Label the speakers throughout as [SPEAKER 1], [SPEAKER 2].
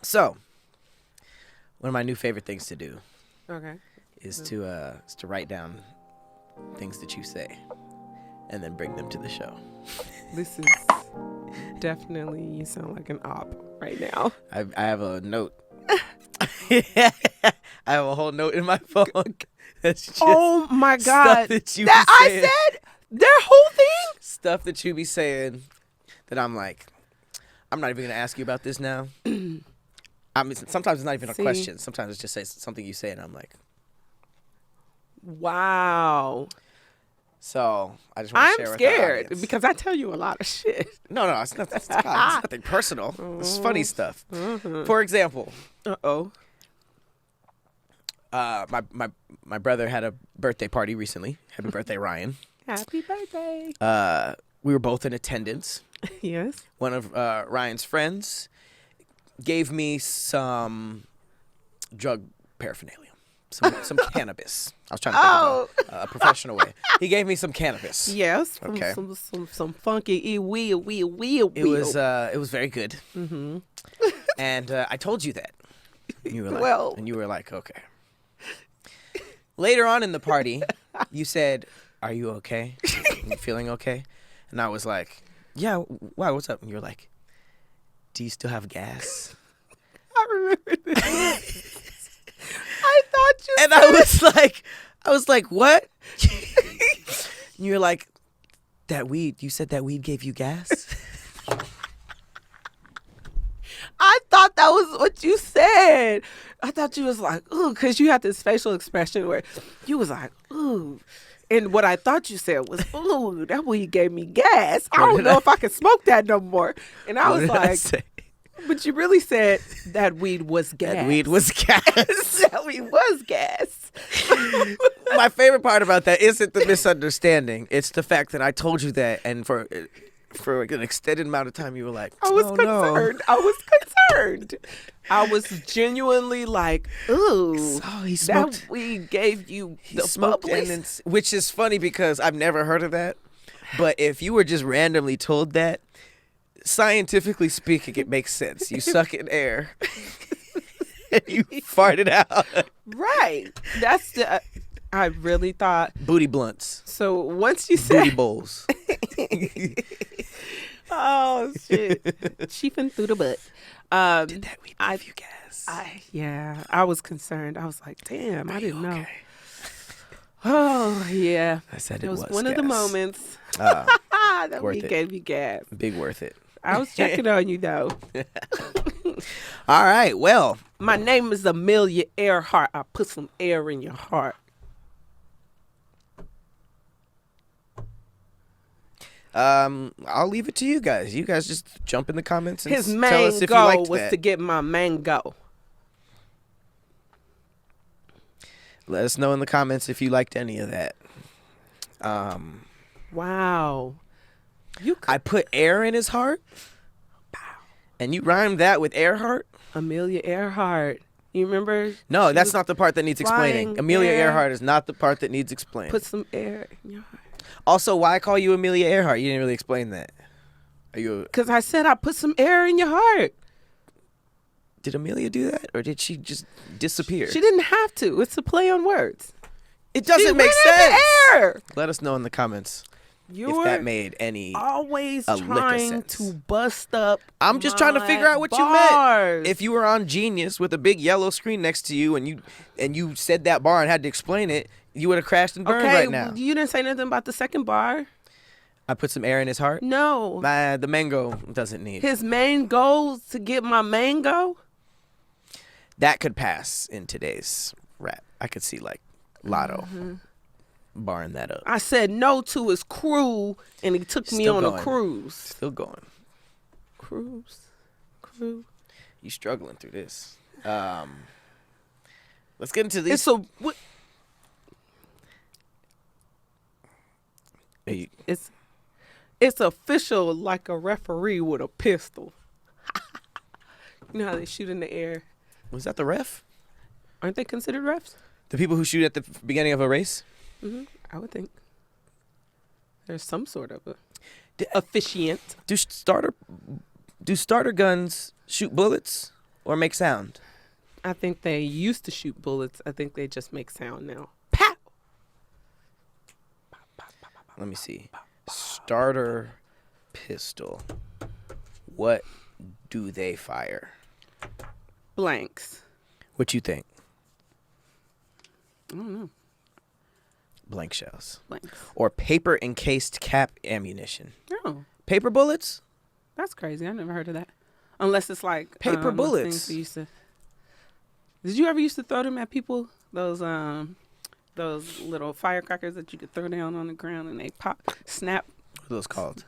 [SPEAKER 1] So, one of my new favorite things to do
[SPEAKER 2] Okay.
[SPEAKER 1] is to write down things that you say and then bring them to the show.
[SPEAKER 2] This is definitely, you sound like an op right now.
[SPEAKER 1] I have a note. I have a whole note in my phone. That's just
[SPEAKER 2] Oh my
[SPEAKER 1] stuff
[SPEAKER 2] God.
[SPEAKER 1] that you
[SPEAKER 2] That
[SPEAKER 1] be
[SPEAKER 2] I
[SPEAKER 1] saying.
[SPEAKER 2] said their whole thing?
[SPEAKER 1] Stuff that you be saying that I'm like, I'm not even going to ask you about this now. I mean, sometimes it's not even a question. Sometimes it's just something you say and I'm like.
[SPEAKER 2] Wow.
[SPEAKER 1] So I just want to share with the
[SPEAKER 2] I'm scared
[SPEAKER 1] audience.
[SPEAKER 2] because I tell you a lot of shit.
[SPEAKER 1] No, it's nothing personal. It's funny stuff. For example,
[SPEAKER 2] Uh-oh.
[SPEAKER 1] my brother had a birthday party recently. Happy birthday, Ryan.
[SPEAKER 2] Happy birthday.
[SPEAKER 1] We were both in attendance.
[SPEAKER 2] Yes.
[SPEAKER 1] One of Ryan's friends gave me some drug paraphernalia, some cannabis. I was trying to think of a professional way. He gave me some cannabis.
[SPEAKER 2] Yes.
[SPEAKER 1] Okay.
[SPEAKER 2] Some funky wee.
[SPEAKER 1] It was very good. Mm-hmm. And I told you that. You were like, and you were like, okay. Later on in the party, you said, "Are you okay? Are you feeling okay?" And I was like, "Yeah. Why? What's up?" And you're like, "Do you still have gas?"
[SPEAKER 2] I remember this. I thought you
[SPEAKER 1] And
[SPEAKER 2] said
[SPEAKER 1] I was like, "What?" And you're like, "That weed. You said that weed gave you gas."
[SPEAKER 2] I thought that was what you said. I thought you was like, ooh, because you had this facial expression where you was like, ooh. And what I thought you said was, ooh, that weed gave me gas. I don't know if I can smoke that no more. And I was like, but you really said that weed was gas.
[SPEAKER 1] That weed was gas.
[SPEAKER 2] That weed was gas.
[SPEAKER 1] My favorite part about that isn't the misunderstanding. It's the fact that I told you that, and for an extended amount of time, you were like,
[SPEAKER 2] I was
[SPEAKER 1] "Oh,
[SPEAKER 2] concerned.
[SPEAKER 1] no."
[SPEAKER 2] I was concerned. I was genuinely like, ooh,
[SPEAKER 1] So he smoked.
[SPEAKER 2] that weed gave you
[SPEAKER 1] He
[SPEAKER 2] the
[SPEAKER 1] smoked,
[SPEAKER 2] bubblies.
[SPEAKER 1] which is funny because I've never heard of that. But if you were just randomly told that, scientifically speaking, it makes sense. You suck in air, and you fart it out.
[SPEAKER 2] Right. That's the. I really thought.
[SPEAKER 1] Booty blunts,
[SPEAKER 2] So once you
[SPEAKER 1] booty
[SPEAKER 2] said,
[SPEAKER 1] bowls.
[SPEAKER 2] oh shit, chiefing through the butt.
[SPEAKER 1] Did that weed give you gas?
[SPEAKER 2] I was concerned. I was like, damn, I didn't know.
[SPEAKER 1] Okay.
[SPEAKER 2] Oh yeah.
[SPEAKER 1] I said
[SPEAKER 2] It
[SPEAKER 1] it
[SPEAKER 2] was one of the
[SPEAKER 1] gas.
[SPEAKER 2] moments that
[SPEAKER 1] worth
[SPEAKER 2] we
[SPEAKER 1] it.
[SPEAKER 2] gave you gas.
[SPEAKER 1] Big worth it.
[SPEAKER 2] I was checking on you though.
[SPEAKER 1] All right. Well,
[SPEAKER 2] My name is Amelia Earhart. I put some air in your heart.
[SPEAKER 1] I'll leave it to you guys. You guys just jump in the comments and
[SPEAKER 2] His
[SPEAKER 1] tell
[SPEAKER 2] main
[SPEAKER 1] us if you
[SPEAKER 2] goal
[SPEAKER 1] liked
[SPEAKER 2] was
[SPEAKER 1] that.
[SPEAKER 2] to get my mango.
[SPEAKER 1] Let us know in the comments if you liked any of that.
[SPEAKER 2] Wow.
[SPEAKER 1] I put air in his heart, and you rhymed that with Earhart?
[SPEAKER 2] Amelia Earhart. You remember?
[SPEAKER 1] No,
[SPEAKER 2] She
[SPEAKER 1] that's
[SPEAKER 2] was
[SPEAKER 1] not the part that needs explaining.
[SPEAKER 2] flying
[SPEAKER 1] Amelia
[SPEAKER 2] air.
[SPEAKER 1] Earhart is not the part that needs explaining.
[SPEAKER 2] Put some air in your heart.
[SPEAKER 1] Also, why call you Amelia Earhart? You didn't really explain that. Are you?
[SPEAKER 2] Because I said I put some air in your heart.
[SPEAKER 1] Did Amelia do that, or did she just disappear?
[SPEAKER 2] She didn't have to. It's a play on words.
[SPEAKER 1] It doesn't
[SPEAKER 2] She
[SPEAKER 1] make
[SPEAKER 2] went in the
[SPEAKER 1] sense.
[SPEAKER 2] air.
[SPEAKER 1] Let us know in the comments
[SPEAKER 2] You're
[SPEAKER 1] if that made any.
[SPEAKER 2] always
[SPEAKER 1] a lick of
[SPEAKER 2] trying
[SPEAKER 1] sense.
[SPEAKER 2] to bust up.
[SPEAKER 1] I'm just trying to
[SPEAKER 2] my
[SPEAKER 1] figure out what you meant.
[SPEAKER 2] bars.
[SPEAKER 1] If you were on Genius with a big yellow screen next to you, and you said that bar and had to explain it, you would have crashed and burned
[SPEAKER 2] okay,
[SPEAKER 1] right now.
[SPEAKER 2] you didn't say nothing about the second bar.
[SPEAKER 1] I put some air in his heart.
[SPEAKER 2] No.
[SPEAKER 1] The mango doesn't need.
[SPEAKER 2] His main goal is to get my mango.
[SPEAKER 1] That could pass in today's rap. I could see like Lotto barring that up.
[SPEAKER 2] I said no to his crew, and he took me
[SPEAKER 1] Still
[SPEAKER 2] on
[SPEAKER 1] going.
[SPEAKER 2] a cruise.
[SPEAKER 1] Still going.
[SPEAKER 2] Cruise.
[SPEAKER 1] You struggling through this. Let's get into these.
[SPEAKER 2] It's official, like a referee with a pistol. You know how they shoot in the air?
[SPEAKER 1] Was that the ref?
[SPEAKER 2] Aren't they considered refs?
[SPEAKER 1] The people who shoot at the beginning of a race?
[SPEAKER 2] I would think. There's some sort of officiant.
[SPEAKER 1] Do starter guns shoot bullets? or make sound?
[SPEAKER 2] I think they used to shoot bullets. I think they just make sound now. Pow!
[SPEAKER 1] Let me see. Starter pistol. What do they fire?
[SPEAKER 2] Blanks.
[SPEAKER 1] What you think?
[SPEAKER 2] I don't know.
[SPEAKER 1] Blank shells.
[SPEAKER 2] Blanks.
[SPEAKER 1] Or paper encased cap ammunition.
[SPEAKER 2] Oh,
[SPEAKER 1] Paper bullets?
[SPEAKER 2] that's crazy. I never heard of that. Unless it's like
[SPEAKER 1] Paper
[SPEAKER 2] those
[SPEAKER 1] bullets.
[SPEAKER 2] things we used to. Did you ever used to throw them at people? Those little firecrackers that you could throw down on the ground and they pop, snap.
[SPEAKER 1] What are those called?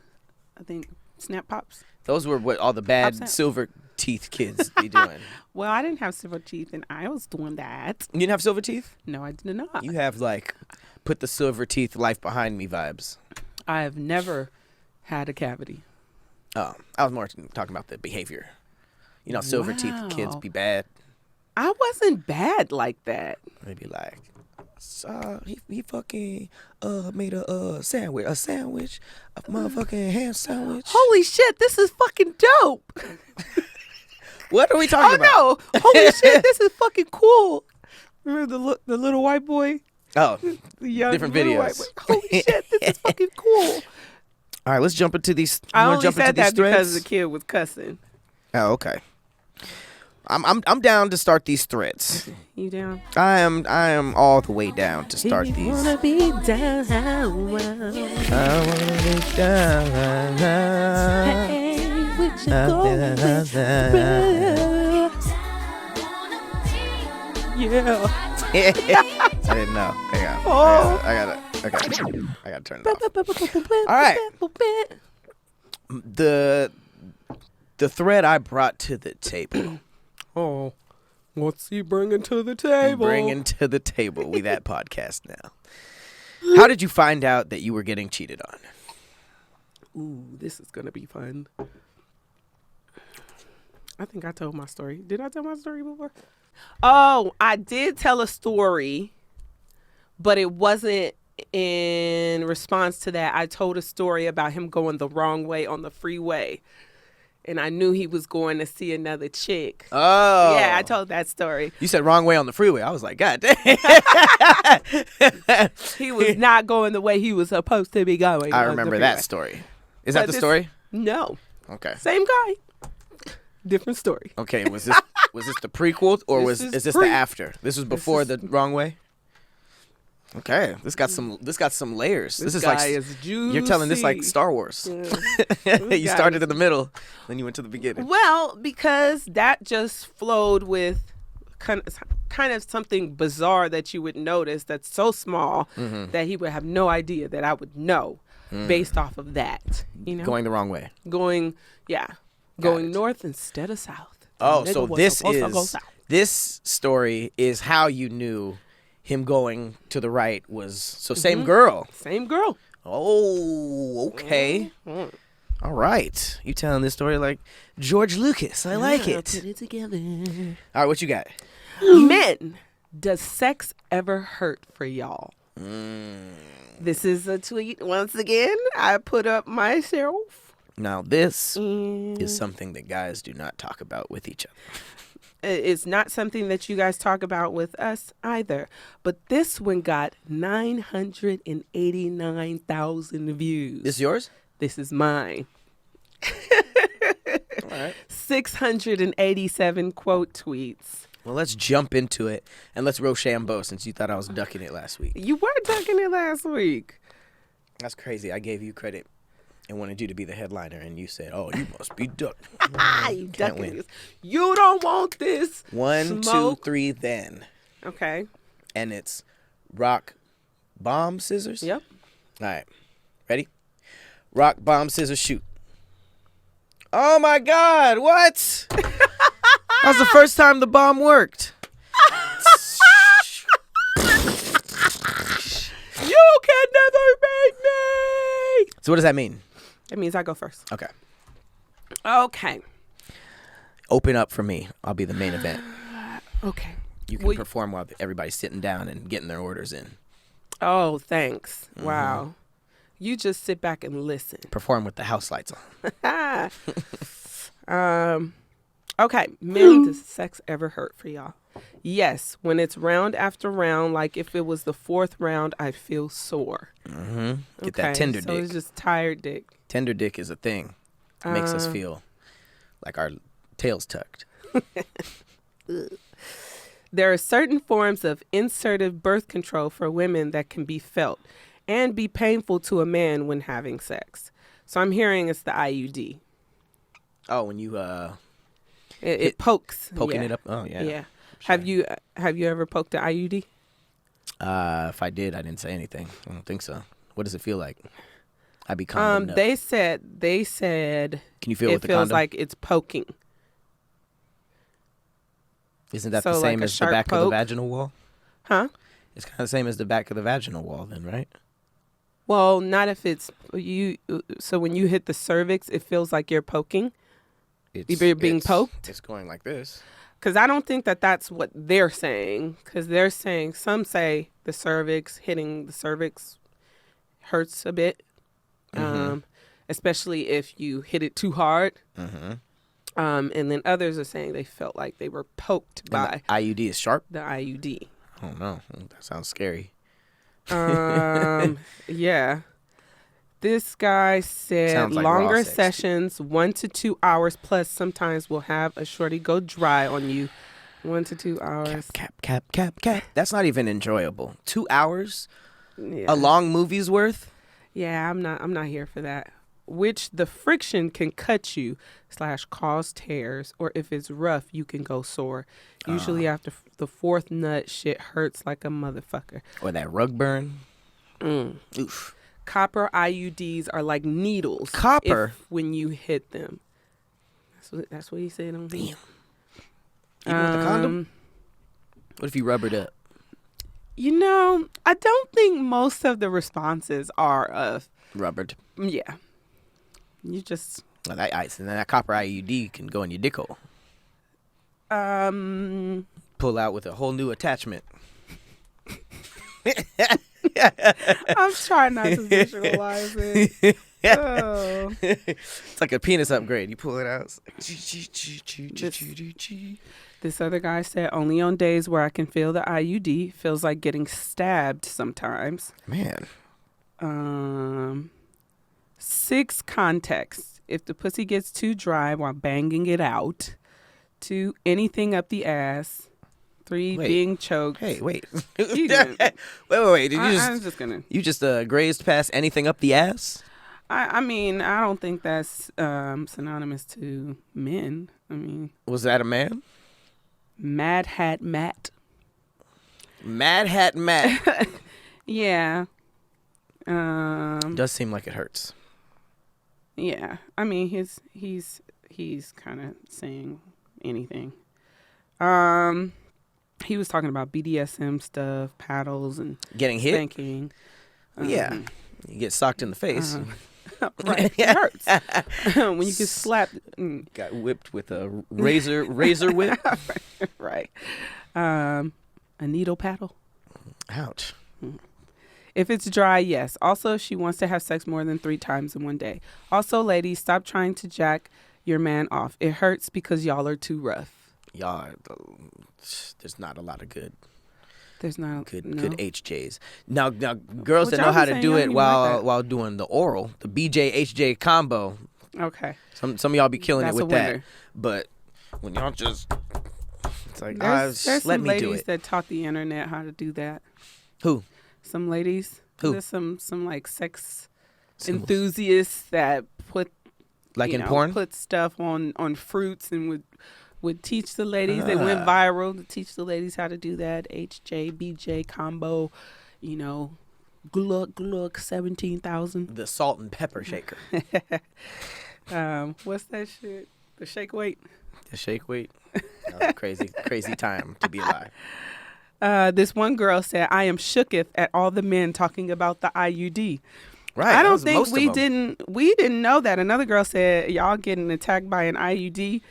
[SPEAKER 2] I think snap pops.
[SPEAKER 1] Those were what all the bad
[SPEAKER 2] Snap.
[SPEAKER 1] silver teeth kids be doing.
[SPEAKER 2] Well, I didn't have silver teeth, and I was doing that.
[SPEAKER 1] You didn't have silver teeth?
[SPEAKER 2] No, I did not.
[SPEAKER 1] You have like put the silver teeth life behind me vibes.
[SPEAKER 2] I have never had a cavity.
[SPEAKER 1] Oh, I was more talking about the behavior. You know, silver teeth kids
[SPEAKER 2] Wow.
[SPEAKER 1] be bad.
[SPEAKER 2] I wasn't bad like that.
[SPEAKER 1] They be like, he fucking made a sandwich, a motherfucking ham sandwich.
[SPEAKER 2] Holy shit, this is fucking dope.
[SPEAKER 1] What are we talking about?
[SPEAKER 2] Oh no! Holy shit, this is fucking cool. Remember the little white boy?
[SPEAKER 1] Oh,
[SPEAKER 2] The young
[SPEAKER 1] different
[SPEAKER 2] little white
[SPEAKER 1] videos.
[SPEAKER 2] boy? Holy shit, this is fucking cool.
[SPEAKER 1] all right, let's jump into these.
[SPEAKER 2] I
[SPEAKER 1] you wanna
[SPEAKER 2] only
[SPEAKER 1] jump into
[SPEAKER 2] said
[SPEAKER 1] these
[SPEAKER 2] that
[SPEAKER 1] threads?
[SPEAKER 2] because the kid was cussing.
[SPEAKER 1] Oh, okay. I'm down to start these threads.
[SPEAKER 2] You down?
[SPEAKER 1] I am all the way down to start
[SPEAKER 2] If you
[SPEAKER 1] these.
[SPEAKER 2] wanna be down,
[SPEAKER 1] I wanna be down.
[SPEAKER 2] hey, what you going through? Yeah.
[SPEAKER 1] I didn't know. Hang on.
[SPEAKER 2] Oh.
[SPEAKER 1] I gotta turn it off. All right. The thread I brought to the table.
[SPEAKER 2] Oh, what's he bringing to the table?
[SPEAKER 1] Bringing to the table. We that podcast now. How did you find out that you were getting cheated on?
[SPEAKER 2] Ooh, this is gonna be fun. I think I told my story. Did I tell my story before? Oh, I did tell a story, but it wasn't in response to that. I told a story about him going the wrong way on the freeway. And I knew he was going to see another chick.
[SPEAKER 1] Oh.
[SPEAKER 2] Yeah, I told that story.
[SPEAKER 1] You said wrong way on the freeway. I was like, God damn.
[SPEAKER 2] He was not going the way he was supposed to be going.
[SPEAKER 1] I
[SPEAKER 2] on the
[SPEAKER 1] remember that
[SPEAKER 2] freeway.
[SPEAKER 1] story. Is that
[SPEAKER 2] But
[SPEAKER 1] the
[SPEAKER 2] this-
[SPEAKER 1] story?
[SPEAKER 2] No.
[SPEAKER 1] Okay.
[SPEAKER 2] Same guy. Different story.
[SPEAKER 1] Okay, was this the prequel or
[SPEAKER 2] This
[SPEAKER 1] is
[SPEAKER 2] is
[SPEAKER 1] this
[SPEAKER 2] pre-
[SPEAKER 1] the after? This was before
[SPEAKER 2] is-
[SPEAKER 1] the wrong way? Okay. This got some layers. This is
[SPEAKER 2] guy
[SPEAKER 1] like
[SPEAKER 2] is
[SPEAKER 1] you're telling this like
[SPEAKER 2] juicy.
[SPEAKER 1] Star Wars.
[SPEAKER 2] Yeah.
[SPEAKER 1] You started in the middle, then you went to the beginning.
[SPEAKER 2] Well, because that just flowed with kind of something bizarre that you would notice that's so small that he would have no idea that I would know based off of that. You know,
[SPEAKER 1] Going the wrong way.
[SPEAKER 2] going
[SPEAKER 1] it.
[SPEAKER 2] north instead of south.
[SPEAKER 1] Oh,
[SPEAKER 2] The nigga
[SPEAKER 1] so
[SPEAKER 2] was
[SPEAKER 1] this
[SPEAKER 2] supposed to go
[SPEAKER 1] is
[SPEAKER 2] south.
[SPEAKER 1] this story is how you knew him going to the right was same girl.
[SPEAKER 2] Same girl.
[SPEAKER 1] Oh, okay. All right. You telling this story like George Lucas. I like it.
[SPEAKER 2] Put it together.
[SPEAKER 1] All right, what you got?
[SPEAKER 2] Men, does sex ever hurt for y'all?
[SPEAKER 1] Mm.
[SPEAKER 2] This is a tweet once again. I put up myself.
[SPEAKER 1] Now, this
[SPEAKER 2] And
[SPEAKER 1] is something that guys do not talk about with each other.
[SPEAKER 2] it's not something that you guys talk about with us either. But this one got 989,000 views.
[SPEAKER 1] This yours?
[SPEAKER 2] This is mine.
[SPEAKER 1] All right.
[SPEAKER 2] 687 quote tweets.
[SPEAKER 1] Well, let's jump into it and let's Rochambeau since you thought I was ducking it last week.
[SPEAKER 2] You were talking it last week.
[SPEAKER 1] That's crazy. I gave you credit and wanted you to be the headliner, and you said, "Oh, you must be ducked."
[SPEAKER 2] You
[SPEAKER 1] Can't
[SPEAKER 2] ducking
[SPEAKER 1] win.
[SPEAKER 2] this. You don't want this.
[SPEAKER 1] 1, 2,
[SPEAKER 2] smoke.
[SPEAKER 1] 3, then,
[SPEAKER 2] Okay.
[SPEAKER 1] and it's rock, bomb, scissors.
[SPEAKER 2] Yep.
[SPEAKER 1] All right, ready? Rock, bomb, scissors, shoot. Oh my God! What? That was the first time the bomb worked.
[SPEAKER 2] You can never beat me.
[SPEAKER 1] So what does that mean?
[SPEAKER 2] That means I go first.
[SPEAKER 1] Okay.
[SPEAKER 2] Okay.
[SPEAKER 1] Open up for me. I'll be the main event.
[SPEAKER 2] Okay.
[SPEAKER 1] You can
[SPEAKER 2] Well,
[SPEAKER 1] perform while everybody's sitting down and getting their orders in.
[SPEAKER 2] Oh, thanks. Wow. You just sit back and listen.
[SPEAKER 1] Perform with the house lights on.
[SPEAKER 2] Okay, men, does sex ever hurt for y'all? Yes, when it's round after round, like if it was the fourth round, I feel sore.
[SPEAKER 1] Get that tender
[SPEAKER 2] so
[SPEAKER 1] dick.
[SPEAKER 2] it's just tired dick.
[SPEAKER 1] Tender dick is a thing. It makes us feel like our tails tucked.
[SPEAKER 2] There are certain forms of insertive birth control for women that can be felt and be painful to a man when having sex. So I'm hearing it's the IUD.
[SPEAKER 1] Oh, when you
[SPEAKER 2] It pokes.
[SPEAKER 1] poking
[SPEAKER 2] Yeah.
[SPEAKER 1] it up. Oh yeah.
[SPEAKER 2] Yeah.
[SPEAKER 1] Sure.
[SPEAKER 2] Have you ever poked the IUD?
[SPEAKER 1] If I did, I didn't say anything. I don't think so. What does it feel like? I'd be condom.
[SPEAKER 2] They said
[SPEAKER 1] Can you feel it
[SPEAKER 2] it
[SPEAKER 1] with the
[SPEAKER 2] feels
[SPEAKER 1] condom?
[SPEAKER 2] like it's poking.
[SPEAKER 1] Isn't that
[SPEAKER 2] so
[SPEAKER 1] the
[SPEAKER 2] like
[SPEAKER 1] same
[SPEAKER 2] a
[SPEAKER 1] as the
[SPEAKER 2] sharp
[SPEAKER 1] back of
[SPEAKER 2] poke?
[SPEAKER 1] the vaginal wall?
[SPEAKER 2] Huh?
[SPEAKER 1] It's kind of the same as the back of the vaginal wall, then, right?
[SPEAKER 2] Well, not if it's you. So when you hit the cervix, it feels like you're poking. You're being poked?
[SPEAKER 1] It's going like this.
[SPEAKER 2] Because I don't think that that's what they're saying. Because they're saying, some say the cervix, hitting the cervix hurts a bit. Especially if you hit it too hard. And then others are saying they felt like they were poked by
[SPEAKER 1] the IUD is sharp?
[SPEAKER 2] the IUD.
[SPEAKER 1] Oh, no. That sounds scary.
[SPEAKER 2] Yeah. This guy said
[SPEAKER 1] Sounds like raw
[SPEAKER 2] longer
[SPEAKER 1] sex, too.
[SPEAKER 2] sessions, 1 to 2 hours plus. Sometimes will have a shorty go dry on you. 1 to 2 hours.
[SPEAKER 1] Cap. That's not even enjoyable. 2 hours?
[SPEAKER 2] Yeah.
[SPEAKER 1] A long movie's worth?
[SPEAKER 2] Yeah, I'm not here for that. Which the friction can cut you / cause tears, or if it's rough, you can go sore. Usually after the fourth nut, shit hurts like a motherfucker.
[SPEAKER 1] Or that rug burn? Oof.
[SPEAKER 2] Copper IUDs are like needles.
[SPEAKER 1] Copper?
[SPEAKER 2] When you hit them. That's what he said on
[SPEAKER 1] Damn.
[SPEAKER 2] here.
[SPEAKER 1] Even with the condom? What if you rubbered up?
[SPEAKER 2] You know, I don't think most of the responses are of,
[SPEAKER 1] Rubbered.
[SPEAKER 2] yeah. You just,
[SPEAKER 1] Well, that ice. And then that copper IUD can go in your dick hole. Pull out with a whole new attachment.
[SPEAKER 2] I'm trying not to visualize it. Oh.
[SPEAKER 1] It's like a penis upgrade. You pull it out. It's like
[SPEAKER 2] This other guy said, only on days where I can feel the IUD. Feels like getting stabbed sometimes.
[SPEAKER 1] Man.
[SPEAKER 2] 6 context. If the pussy gets too dry while banging it out. 2, anything up the ass. 3,
[SPEAKER 1] Wait.
[SPEAKER 2] being choked.
[SPEAKER 1] Hey, wait.
[SPEAKER 2] You didn't.
[SPEAKER 1] Wait. Did you
[SPEAKER 2] I'm just gonna.
[SPEAKER 1] You just grazed past anything up the ass?
[SPEAKER 2] I mean, I don't think that's synonymous to men. I mean,
[SPEAKER 1] Was that a man?
[SPEAKER 2] Mad Hat Matt.
[SPEAKER 1] Mad Hat Matt.
[SPEAKER 2] Yeah.
[SPEAKER 1] Does seem like it hurts.
[SPEAKER 2] Yeah. I mean, he's kind of saying anything. He was talking about BDSM stuff, paddles, and
[SPEAKER 1] Getting hit?
[SPEAKER 2] spanking.
[SPEAKER 1] Yeah. You get socked in the face.
[SPEAKER 2] Right. It hurts when you get slapped.
[SPEAKER 1] Got whipped with a razor whip.
[SPEAKER 2] Right. A needle paddle.
[SPEAKER 1] Ouch.
[SPEAKER 2] If it's dry, yes. Also, if she wants to have sex more than 3 times in one day. Also, ladies, stop trying to jack your man off. It hurts because y'all are too rough.
[SPEAKER 1] Y'all, there's not a lot of good
[SPEAKER 2] There's not
[SPEAKER 1] good HJs. Now girls
[SPEAKER 2] Which
[SPEAKER 1] that know
[SPEAKER 2] I
[SPEAKER 1] how
[SPEAKER 2] was
[SPEAKER 1] to
[SPEAKER 2] saying,
[SPEAKER 1] do
[SPEAKER 2] y'all
[SPEAKER 1] it
[SPEAKER 2] don't even like that.
[SPEAKER 1] while doing the oral, the BJ HJ combo.
[SPEAKER 2] Okay.
[SPEAKER 1] Some of y'all be killing
[SPEAKER 2] That's
[SPEAKER 1] it
[SPEAKER 2] a
[SPEAKER 1] with that.
[SPEAKER 2] winner.
[SPEAKER 1] but when y'all just, it's like,
[SPEAKER 2] There's
[SPEAKER 1] let
[SPEAKER 2] some
[SPEAKER 1] me do
[SPEAKER 2] ladies
[SPEAKER 1] it.
[SPEAKER 2] that taught the internet how to do that.
[SPEAKER 1] Who?
[SPEAKER 2] Some ladies.
[SPEAKER 1] Who?
[SPEAKER 2] There's some like sex
[SPEAKER 1] Some-
[SPEAKER 2] enthusiasts that put
[SPEAKER 1] Like
[SPEAKER 2] you
[SPEAKER 1] in
[SPEAKER 2] know,
[SPEAKER 1] porn?
[SPEAKER 2] put stuff on fruits and would teach the ladies. They went viral to teach the ladies how to do that. HJ, BJ combo, Gluck 17,000.
[SPEAKER 1] The salt and pepper shaker.
[SPEAKER 2] What's that shit? The shake weight.
[SPEAKER 1] The shake weight. That was a crazy time to be alive.
[SPEAKER 2] This one girl said, "I am shooketh at all the men talking about the IUD."
[SPEAKER 1] Right.
[SPEAKER 2] I
[SPEAKER 1] that
[SPEAKER 2] don't
[SPEAKER 1] was
[SPEAKER 2] think
[SPEAKER 1] most of them.
[SPEAKER 2] we didn't know that. Another girl said, "Y'all getting attacked by an IUD."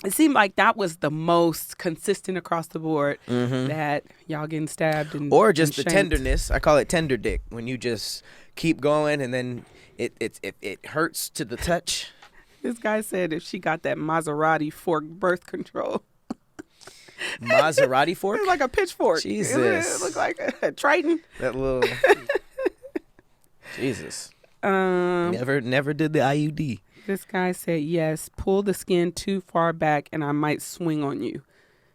[SPEAKER 2] It seemed like that was the most consistent across the board, that y'all getting stabbed and
[SPEAKER 1] Or just
[SPEAKER 2] and
[SPEAKER 1] the
[SPEAKER 2] shanked.
[SPEAKER 1] tenderness. I call it tender dick. When you just keep going and then it hurts to the touch.
[SPEAKER 2] This guy said if she got that Maserati fork birth control.
[SPEAKER 1] Maserati fork?
[SPEAKER 2] It's like a pitchfork.
[SPEAKER 1] Jesus.
[SPEAKER 2] It looked like a Triton.
[SPEAKER 1] That little. Jesus.
[SPEAKER 2] Um,
[SPEAKER 1] Never did the IUD.
[SPEAKER 2] This guy said, yes, pull the skin too far back and I might swing on you.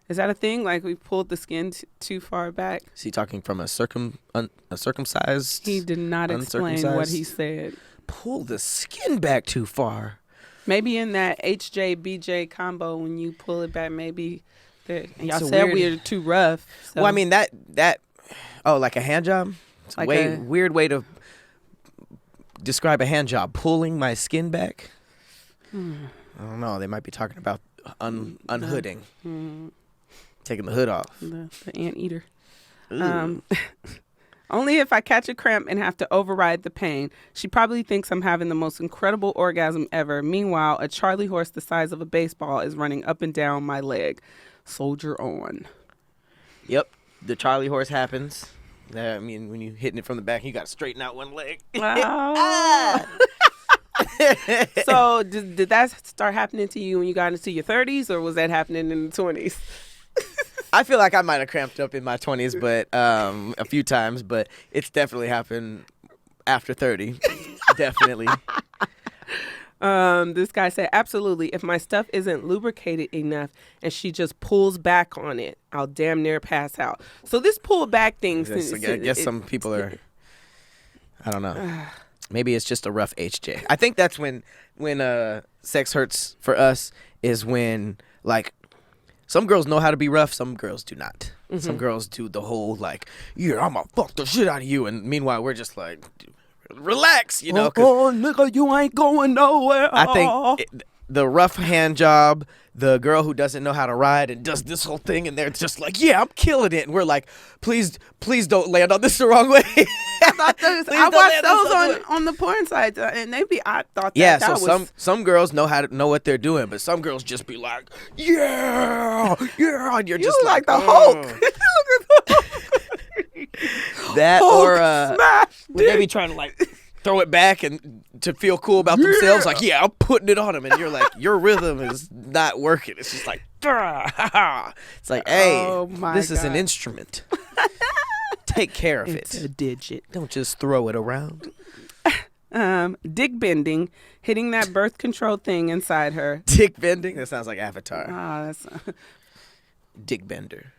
[SPEAKER 2] Is that a thing? Like we pulled the skin too far back?
[SPEAKER 1] Is he talking from a circumcised?
[SPEAKER 2] He did not explain what he said.
[SPEAKER 1] Pull the skin back too far.
[SPEAKER 2] Maybe in that HJ-BJ combo, when you pull it back, maybe y'all
[SPEAKER 1] It's a
[SPEAKER 2] said
[SPEAKER 1] weird-
[SPEAKER 2] we were too rough. So.
[SPEAKER 1] Well, I mean that. Oh, like a hand job. It's
[SPEAKER 2] Like
[SPEAKER 1] a
[SPEAKER 2] a-
[SPEAKER 1] weird way to describe a hand job. Pulling my skin back. I don't know. They might be talking about unhooding, taking the hood off.
[SPEAKER 2] the anteater. Only if I catch a cramp and have to override the pain. She probably thinks I'm having the most incredible orgasm ever. Meanwhile, a Charlie horse the size of a baseball is running up and down my leg. Soldier on.
[SPEAKER 1] Yep, the Charlie horse happens. I mean, when you hitting it from the back, you got to straighten out one leg.
[SPEAKER 2] Wow. So did that start happening to you when you got into your 30s, or was that happening in the 20s?
[SPEAKER 1] I feel like I might have cramped up in my 20s, but a few times, but it's definitely happened after 30. Definitely.
[SPEAKER 2] This guy said, absolutely. If my stuff isn't lubricated enough and she just pulls back on it, I'll damn near pass out. So this pull back thing.
[SPEAKER 1] I guess some people are, I don't know. Maybe it's just a rough HJ. I think that's when sex hurts for us is when, like, some girls know how to be rough, some girls do not. Mm-hmm. Some girls do the whole, like, yeah, I'm going to fuck the shit out of you. And meanwhile, we're just like, relax, you know.
[SPEAKER 2] Oh, nigga, you ain't going nowhere.
[SPEAKER 1] I think the rough hand job, the girl who doesn't know how to ride and does this whole thing, and they're just like, yeah, I'm killing it. And we're like, please don't land on this the wrong way.
[SPEAKER 2] I watched those on the porn sites, and I thought that
[SPEAKER 1] so
[SPEAKER 2] was...
[SPEAKER 1] some girls know what they're doing, but some girls just be like, yeah, and you're just
[SPEAKER 2] like the Hulk.
[SPEAKER 1] That
[SPEAKER 2] Hulk
[SPEAKER 1] or
[SPEAKER 2] smash,
[SPEAKER 1] when they be trying to like throw it back and to feel cool about themselves, like, yeah, I'm putting it on them, and you're like, your rhythm is not working. It's just like, it's like, hey, this is an instrument. Take care of
[SPEAKER 2] it's a digit.
[SPEAKER 1] Don't just throw it around.
[SPEAKER 2] Dick bending, hitting that birth control thing inside her.
[SPEAKER 1] Dick bending? That sounds like Avatar.
[SPEAKER 2] That's
[SPEAKER 1] Dick bender.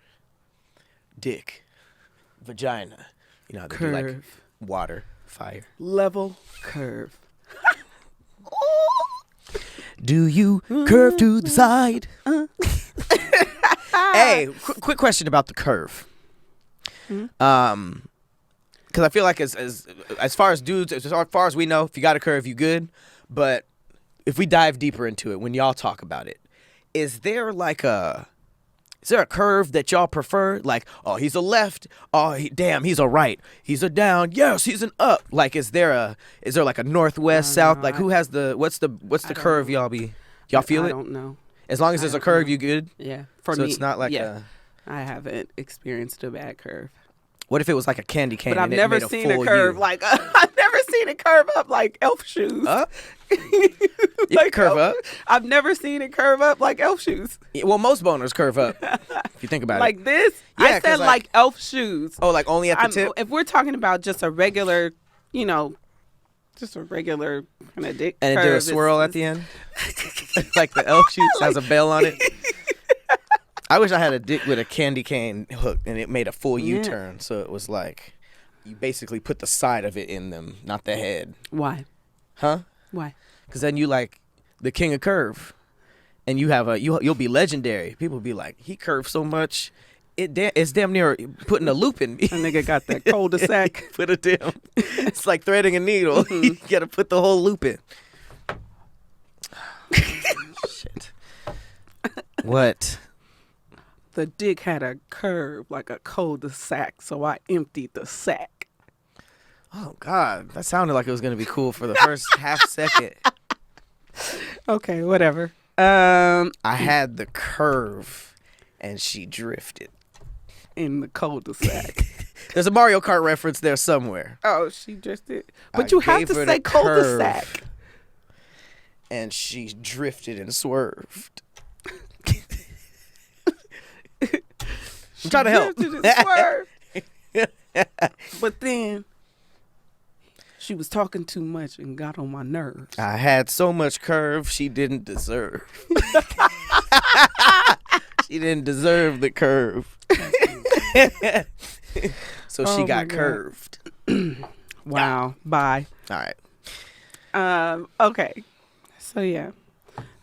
[SPEAKER 1] Dick. Vagina. You know, they do like water, fire.
[SPEAKER 2] Level curve.
[SPEAKER 1] Do you curve to the side? Hey, quick question about the curve. Because I feel like as far as dudes, as far as we know, if you got a curve, you good. But if we dive deeper into it, when y'all talk about it, is there a curve that y'all prefer? Like, oh, he's a left. Oh, damn, he's a right. He's a down. Yes, he's an up. Like, is there like a northwest, south? Like, who has what's the curve y'all feel it?
[SPEAKER 2] I don't know.
[SPEAKER 1] As long as there's a curve, you good?
[SPEAKER 2] Yeah.
[SPEAKER 1] For me, it's not like
[SPEAKER 2] I haven't experienced a bad curve.
[SPEAKER 1] What if it was like a candy cane?
[SPEAKER 2] But I've
[SPEAKER 1] and
[SPEAKER 2] never
[SPEAKER 1] it made
[SPEAKER 2] seen a
[SPEAKER 1] full
[SPEAKER 2] curve
[SPEAKER 1] U?
[SPEAKER 2] like I've never seen it curve up like elf shoes.
[SPEAKER 1] You can curve up.
[SPEAKER 2] I've never seen it curve up like elf shoes.
[SPEAKER 1] Yeah, well, most boners curve up. If you think about
[SPEAKER 2] like
[SPEAKER 1] it.
[SPEAKER 2] this?
[SPEAKER 1] Yeah,
[SPEAKER 2] I said like elf shoes.
[SPEAKER 1] Oh, like only at the tip?
[SPEAKER 2] If we're talking about just a regular, just a regular kind of dick
[SPEAKER 1] And
[SPEAKER 2] curve,
[SPEAKER 1] it do a swirl at the end? Like the elf shoes has a bell on it? I wish I had a dick with a candy cane hook and it made a full U-turn. So it was like, you basically put the side of it in them, not the head.
[SPEAKER 2] Why?
[SPEAKER 1] Huh?
[SPEAKER 2] Why?
[SPEAKER 1] Because then you like the king of curve. And you have you'll be legendary. People be like, he curved so much, it's damn near putting a loop in me.
[SPEAKER 2] That nigga got that cul-de-sac.
[SPEAKER 1] Put a damn, it's like threading a needle. You gotta put the whole loop in. Shit. What?
[SPEAKER 2] The dick had a curve like a cul-de-sac, so I emptied the sack.
[SPEAKER 1] Oh, God. That sounded like it was going to be cool for the first half second.
[SPEAKER 2] Okay, whatever. I
[SPEAKER 1] had the curve, and she drifted.
[SPEAKER 2] In the cul-de-sac.
[SPEAKER 1] There's a Mario Kart reference there somewhere.
[SPEAKER 2] Oh, she drifted. But you have to say cul-de-sac.
[SPEAKER 1] and she drifted and swerved. I'm trying to help.
[SPEAKER 2] Drifted and swerved. But then she was talking too much and got on my nerves.
[SPEAKER 1] I had so much curve she didn't deserve. She didn't deserve the curve. So she got curved.
[SPEAKER 2] Wow. Bye.
[SPEAKER 1] All right.
[SPEAKER 2] Okay. So yeah.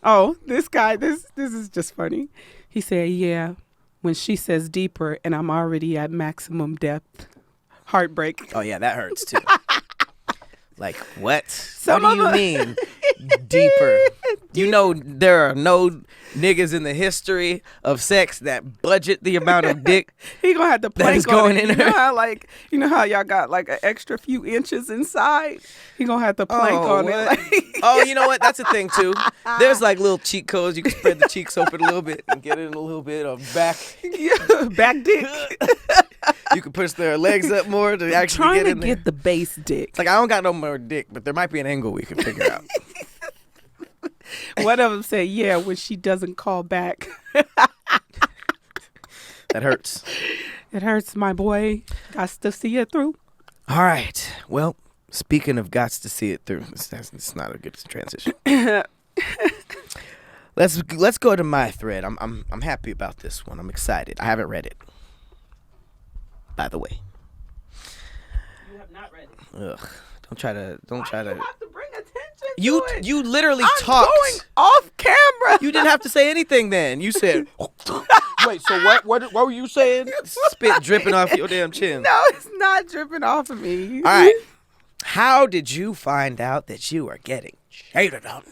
[SPEAKER 2] Oh, this guy, this is just funny. He said, yeah, when she says deeper and I'm already at maximum depth. Heartbreak.
[SPEAKER 1] Oh yeah, that hurts too. Like what?
[SPEAKER 2] Some
[SPEAKER 1] what do you mean deeper? You know there are no niggas in the history of sex that budget the amount of dick
[SPEAKER 2] he gonna have to plank
[SPEAKER 1] that is
[SPEAKER 2] on
[SPEAKER 1] going
[SPEAKER 2] it.
[SPEAKER 1] in her.
[SPEAKER 2] You know how y'all got like an extra few inches inside? He gonna have to plank on it. Like.
[SPEAKER 1] Oh, you know what? That's a thing too. There's like little cheek codes. You can spread the cheeks open a little bit and get in a little bit of back.
[SPEAKER 2] Yeah, back dick.
[SPEAKER 1] You can push their legs up more to actually
[SPEAKER 2] Trying
[SPEAKER 1] get in
[SPEAKER 2] to
[SPEAKER 1] there.
[SPEAKER 2] get the base dick.
[SPEAKER 1] It's like I don't got no more dick, but there might be an angle we can figure out.
[SPEAKER 2] One of them said, yeah, when she doesn't call back.
[SPEAKER 1] That hurts.
[SPEAKER 2] It hurts, my boy. Got to see it through.
[SPEAKER 1] All right. Well, speaking of gots to see it through, it's not a good transition. Let's go to my thread. I'm happy about this one. I'm excited. I haven't read it, by the way.
[SPEAKER 2] You have not read it.
[SPEAKER 1] Ugh. Don't try to.
[SPEAKER 2] You have to bring attention
[SPEAKER 1] You
[SPEAKER 2] to it.
[SPEAKER 1] you literally
[SPEAKER 2] I'm
[SPEAKER 1] talked.
[SPEAKER 2] going off camera.
[SPEAKER 1] You didn't have to say anything then. You said, wait, so what were you saying? Spit dripping off your damn chin.
[SPEAKER 2] No, it's not dripping off of me.
[SPEAKER 1] All right. How did you find out that you are getting shaded on?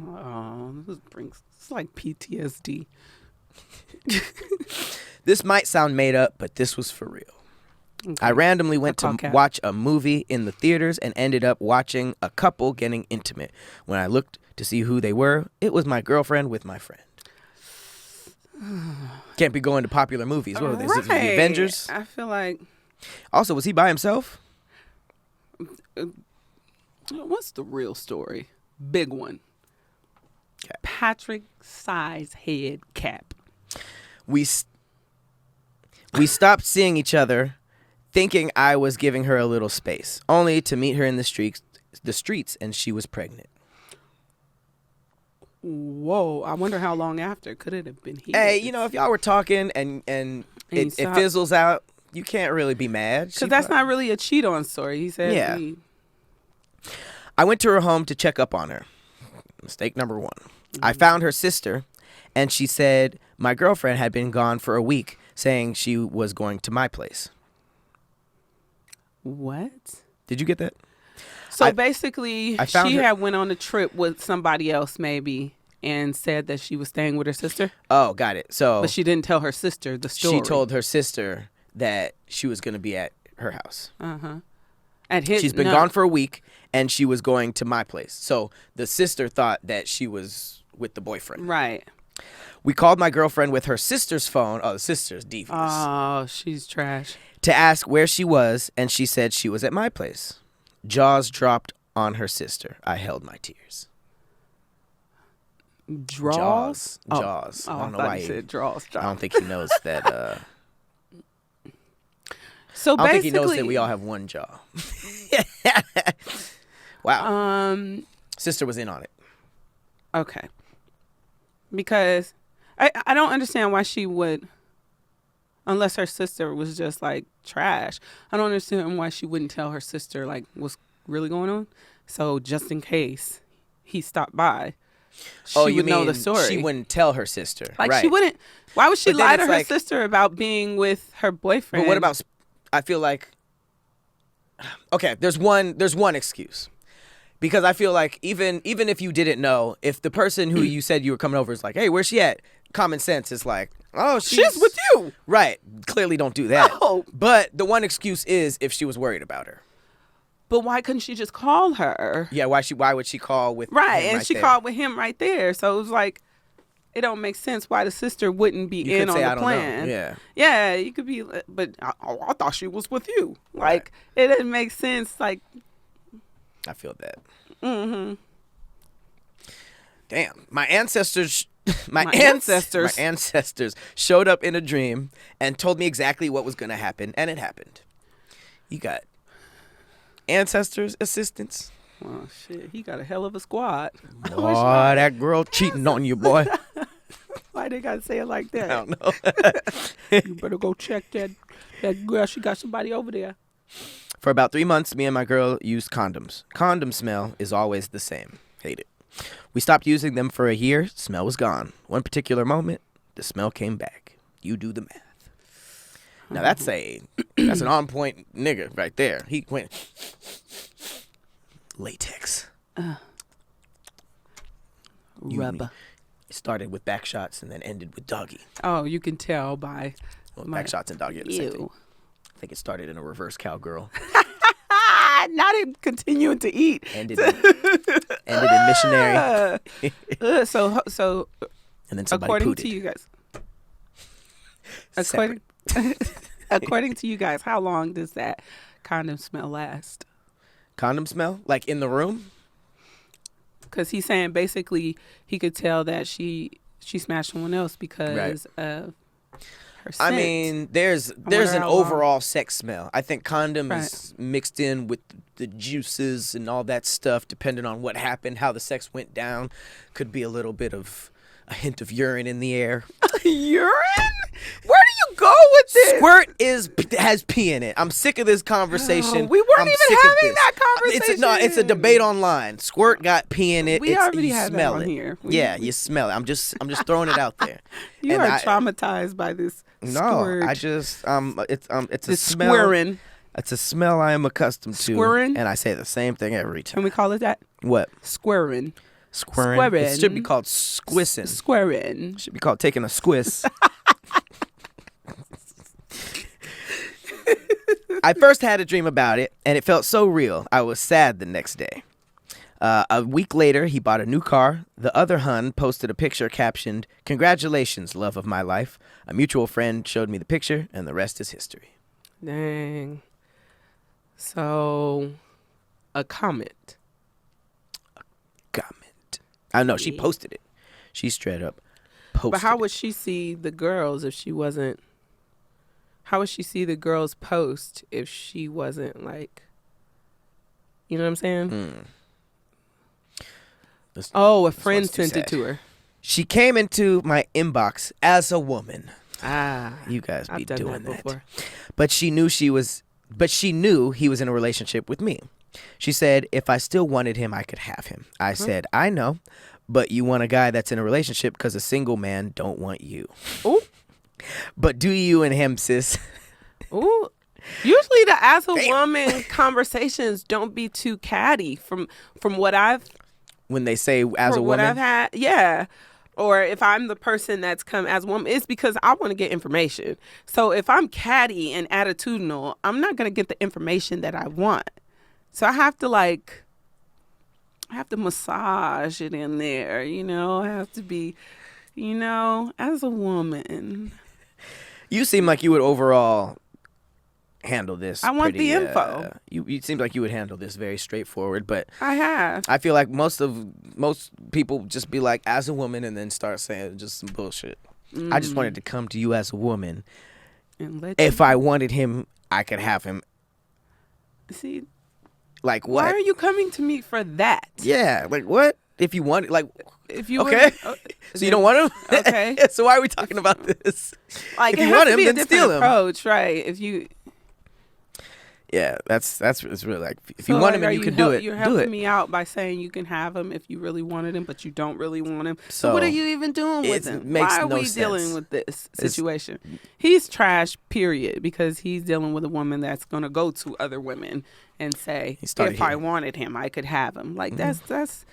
[SPEAKER 2] Oh, it's like PTSD.
[SPEAKER 1] This might sound made up, but this was for real.
[SPEAKER 2] Okay.
[SPEAKER 1] I randomly went to watch a movie in the theaters and ended up watching a couple getting intimate. When I looked to see who they were, it was my girlfriend with my friend. Can't be going to popular movies. What were they? Is it the Avengers?
[SPEAKER 2] I feel like.
[SPEAKER 1] Also, was he by himself?
[SPEAKER 2] What's the real story? Big one.
[SPEAKER 1] Okay.
[SPEAKER 2] Patrick Size Head Cap.
[SPEAKER 1] We stopped seeing each other, thinking I was giving her a little space, only to meet her in the streets, and she was pregnant.
[SPEAKER 2] Whoa! I wonder how long after. Could it have been he?
[SPEAKER 1] Hey, you know, if y'all were talking and it fizzles out, you can't really be mad.
[SPEAKER 2] Because that's not really a cheat on story. He said.
[SPEAKER 1] Yeah. I went to her home to check up on her. Mistake number one. Mm-hmm. I found her sister, and she said my girlfriend had been gone for a week, saying she was going to my place.
[SPEAKER 2] What?
[SPEAKER 1] Did you get that?
[SPEAKER 2] So basically, she
[SPEAKER 1] her...
[SPEAKER 2] had went on a trip with somebody else maybe and said that she was staying with her sister.
[SPEAKER 1] Oh, got it. So,
[SPEAKER 2] but she didn't tell her sister the story.
[SPEAKER 1] She told her sister that she was going to be at her house.
[SPEAKER 2] Uh-huh.
[SPEAKER 1] She's been gone for a week, and she was going to my place. So the sister thought that she was with the boyfriend.
[SPEAKER 2] Right.
[SPEAKER 1] We called my girlfriend with her sister's phone. Oh, the sister's devious.
[SPEAKER 2] Oh, she's trash.
[SPEAKER 1] To ask where she was, and she said she was at my place. Jaws dropped on her sister. I held my tears.
[SPEAKER 2] Jaws?
[SPEAKER 1] Jaws.
[SPEAKER 2] Oh,
[SPEAKER 1] I don't know why
[SPEAKER 2] he said draws.
[SPEAKER 1] I don't think he knows that.
[SPEAKER 2] So
[SPEAKER 1] I don't think he knows that we all have one jaw. Wow. Sister was in on it.
[SPEAKER 2] Okay. Because I don't understand why she would, unless her sister was just like trash. I don't understand why she wouldn't tell her sister like what's really going on. So just in case he stopped by, she would know the story.
[SPEAKER 1] She wouldn't tell her sister.
[SPEAKER 2] Like
[SPEAKER 1] right.
[SPEAKER 2] She wouldn't. Why would she lie to her
[SPEAKER 1] like,
[SPEAKER 2] sister about being with her boyfriend?
[SPEAKER 1] But what about? I feel like. Okay, there's one excuse. Because I feel like even if you didn't know, if the person who you said you were coming over is like, hey, where's she at? Common sense is like, oh, she's
[SPEAKER 2] with you.
[SPEAKER 1] Right. Clearly don't do that.
[SPEAKER 2] No.
[SPEAKER 1] But the one excuse is if she was worried about her.
[SPEAKER 2] But why couldn't she just call her?
[SPEAKER 1] Yeah, why would she call with
[SPEAKER 2] right,
[SPEAKER 1] him
[SPEAKER 2] and
[SPEAKER 1] right
[SPEAKER 2] she
[SPEAKER 1] there?
[SPEAKER 2] called with him right there. So it was like, it don't make sense why the sister wouldn't be in on the plan.
[SPEAKER 1] Know. Yeah.
[SPEAKER 2] Yeah, you could be, but I thought she was with you. Like, it didn't make sense. Like,
[SPEAKER 1] I feel that.
[SPEAKER 2] Mm-hmm.
[SPEAKER 1] Damn, my ancestors
[SPEAKER 2] My ancestors.
[SPEAKER 1] my ancestors showed up in a dream and told me exactly what was going to happen, and it happened. You got ancestors, assistants.
[SPEAKER 2] Oh shit, he got a hell of a squad.
[SPEAKER 1] Boy, that girl cheating on you, boy.
[SPEAKER 2] Why they gotta say it like
[SPEAKER 1] I
[SPEAKER 2] that?
[SPEAKER 1] don't know.
[SPEAKER 2] You better go check that girl. She got somebody over there.
[SPEAKER 1] For about 3 months, me and my girl used condoms. Condom smell is always the same. Hate it. We stopped using them for a year. Smell was gone. One particular moment, the smell came back. You do the math. Now that's an on point nigga right there. He went latex.
[SPEAKER 2] Rubber.
[SPEAKER 1] It started with back shots and then ended with doggy.
[SPEAKER 2] Oh, you can tell by
[SPEAKER 1] Back shots and doggy are the same thing.
[SPEAKER 2] Ew.
[SPEAKER 1] I think it started in a reverse cowgirl.
[SPEAKER 2] Not him continuing to eat.
[SPEAKER 1] Ended in missionary.
[SPEAKER 2] So
[SPEAKER 1] And then somebody
[SPEAKER 2] according
[SPEAKER 1] pooted.
[SPEAKER 2] to you guys,
[SPEAKER 1] Separate.
[SPEAKER 2] according to you guys, how long does that condom smell last?
[SPEAKER 1] Condom smell? Like in the room?
[SPEAKER 2] Because he's saying basically he could tell that she smashed someone else because of her scent.
[SPEAKER 1] I mean, there's
[SPEAKER 2] wonder
[SPEAKER 1] an
[SPEAKER 2] how long.
[SPEAKER 1] overall sex smell. I think condom
[SPEAKER 2] Right.
[SPEAKER 1] is mixed in with the juices and all that stuff, depending on what happened, how the sex went down. Could be a little bit of a hint of urine in the air.
[SPEAKER 2] Urine? Where do you go with this?
[SPEAKER 1] Squirt has pee in it. I'm sick of this conversation.
[SPEAKER 2] Oh, we weren't
[SPEAKER 1] I'm
[SPEAKER 2] even
[SPEAKER 1] sick of
[SPEAKER 2] having
[SPEAKER 1] this.
[SPEAKER 2] that conversation.
[SPEAKER 1] It's a debate online. Squirt got pee in it.
[SPEAKER 2] We already
[SPEAKER 1] you
[SPEAKER 2] had that
[SPEAKER 1] smell
[SPEAKER 2] on
[SPEAKER 1] it.
[SPEAKER 2] here.
[SPEAKER 1] Yeah, you smell it. I'm just throwing it out there.
[SPEAKER 2] You
[SPEAKER 1] And
[SPEAKER 2] are traumatized by this squirt.
[SPEAKER 1] I just it's a
[SPEAKER 2] This
[SPEAKER 1] smell.
[SPEAKER 2] squirring.
[SPEAKER 1] It's a smell I am accustomed to.
[SPEAKER 2] Squirring?
[SPEAKER 1] And I say the same thing every
[SPEAKER 2] Can
[SPEAKER 1] time.
[SPEAKER 2] we call it that?
[SPEAKER 1] What?
[SPEAKER 2] Squirring.
[SPEAKER 1] Squirring? It
[SPEAKER 2] Squirring.
[SPEAKER 1] should be called squissing.
[SPEAKER 2] Squirring.
[SPEAKER 1] Should be called taking a squiss. I first had a dream about it, and it felt so real. I was sad the next day. A week later, he bought a new car. The other hun posted a picture captioned, "Congratulations, love of my life." A mutual friend showed me the picture, and the rest is history.
[SPEAKER 2] Dang. So, a comment.
[SPEAKER 1] Comment. I know, she posted it. She straight up posted
[SPEAKER 2] But how
[SPEAKER 1] it.
[SPEAKER 2] would she see the girls if she wasn't? How would she see the girls post if she wasn't like? You know what I'm saying? Oh, a friend
[SPEAKER 1] one's too
[SPEAKER 2] sent it
[SPEAKER 1] sad.
[SPEAKER 2] to her.
[SPEAKER 1] She came into my inbox as a woman.
[SPEAKER 2] Ah,
[SPEAKER 1] You guys be
[SPEAKER 2] I've done
[SPEAKER 1] doing
[SPEAKER 2] that before.
[SPEAKER 1] But she knew he was in a relationship with me. She said, if I still wanted him, I could have him. I said, I know, but you want a guy that's in a relationship because a single man don't want you.
[SPEAKER 2] Ooh,
[SPEAKER 1] But do you and him, sis?
[SPEAKER 2] ooh. Usually the as a woman conversations don't be too catty from what I've
[SPEAKER 1] When they say as a
[SPEAKER 2] what I've
[SPEAKER 1] woman,
[SPEAKER 2] had, yeah. Or if I'm the person that's come as a woman, it's because I want to get information. So if I'm catty and attitudinal, I'm not gonna get the information that I want. So I have to massage it in there, you know. I have to be, you know, as a woman.
[SPEAKER 1] you seem like you would overall handle this.
[SPEAKER 2] I want the
[SPEAKER 1] pretty,
[SPEAKER 2] info.
[SPEAKER 1] You seem like you would handle this very straightforward, but
[SPEAKER 2] I have.
[SPEAKER 1] I feel like most people just be like, as a woman, and then start saying just some bullshit. I just wanted to come to you as a woman.
[SPEAKER 2] And let
[SPEAKER 1] If I wanted him, I could have him.
[SPEAKER 2] see,
[SPEAKER 1] Like what?
[SPEAKER 2] why are you coming to me for that?
[SPEAKER 1] Yeah, like what? If you want, like,
[SPEAKER 2] If you
[SPEAKER 1] okay.
[SPEAKER 2] were,
[SPEAKER 1] So you don't want him?
[SPEAKER 2] Okay.
[SPEAKER 1] So why are we talking about this?
[SPEAKER 2] like
[SPEAKER 1] If
[SPEAKER 2] it
[SPEAKER 1] you
[SPEAKER 2] has
[SPEAKER 1] want
[SPEAKER 2] to
[SPEAKER 1] him,
[SPEAKER 2] be a
[SPEAKER 1] then
[SPEAKER 2] different
[SPEAKER 1] steal him.
[SPEAKER 2] approach, right? If you
[SPEAKER 1] Yeah, it's really like if
[SPEAKER 2] So,
[SPEAKER 1] you want
[SPEAKER 2] like,
[SPEAKER 1] him and
[SPEAKER 2] are
[SPEAKER 1] you can do it,
[SPEAKER 2] You're
[SPEAKER 1] do
[SPEAKER 2] helping
[SPEAKER 1] it.
[SPEAKER 2] me out by saying you can have him if you really wanted him, but you don't really want him. So
[SPEAKER 1] So,
[SPEAKER 2] what are you even doing with
[SPEAKER 1] it
[SPEAKER 2] him?
[SPEAKER 1] makes
[SPEAKER 2] Why are
[SPEAKER 1] no
[SPEAKER 2] we
[SPEAKER 1] sense.
[SPEAKER 2] dealing with this situation? He's trash, period, because he's dealing with a woman that's going to go to other women and say,
[SPEAKER 1] started
[SPEAKER 2] if I
[SPEAKER 1] here.
[SPEAKER 2] wanted him, I could have him. Like that's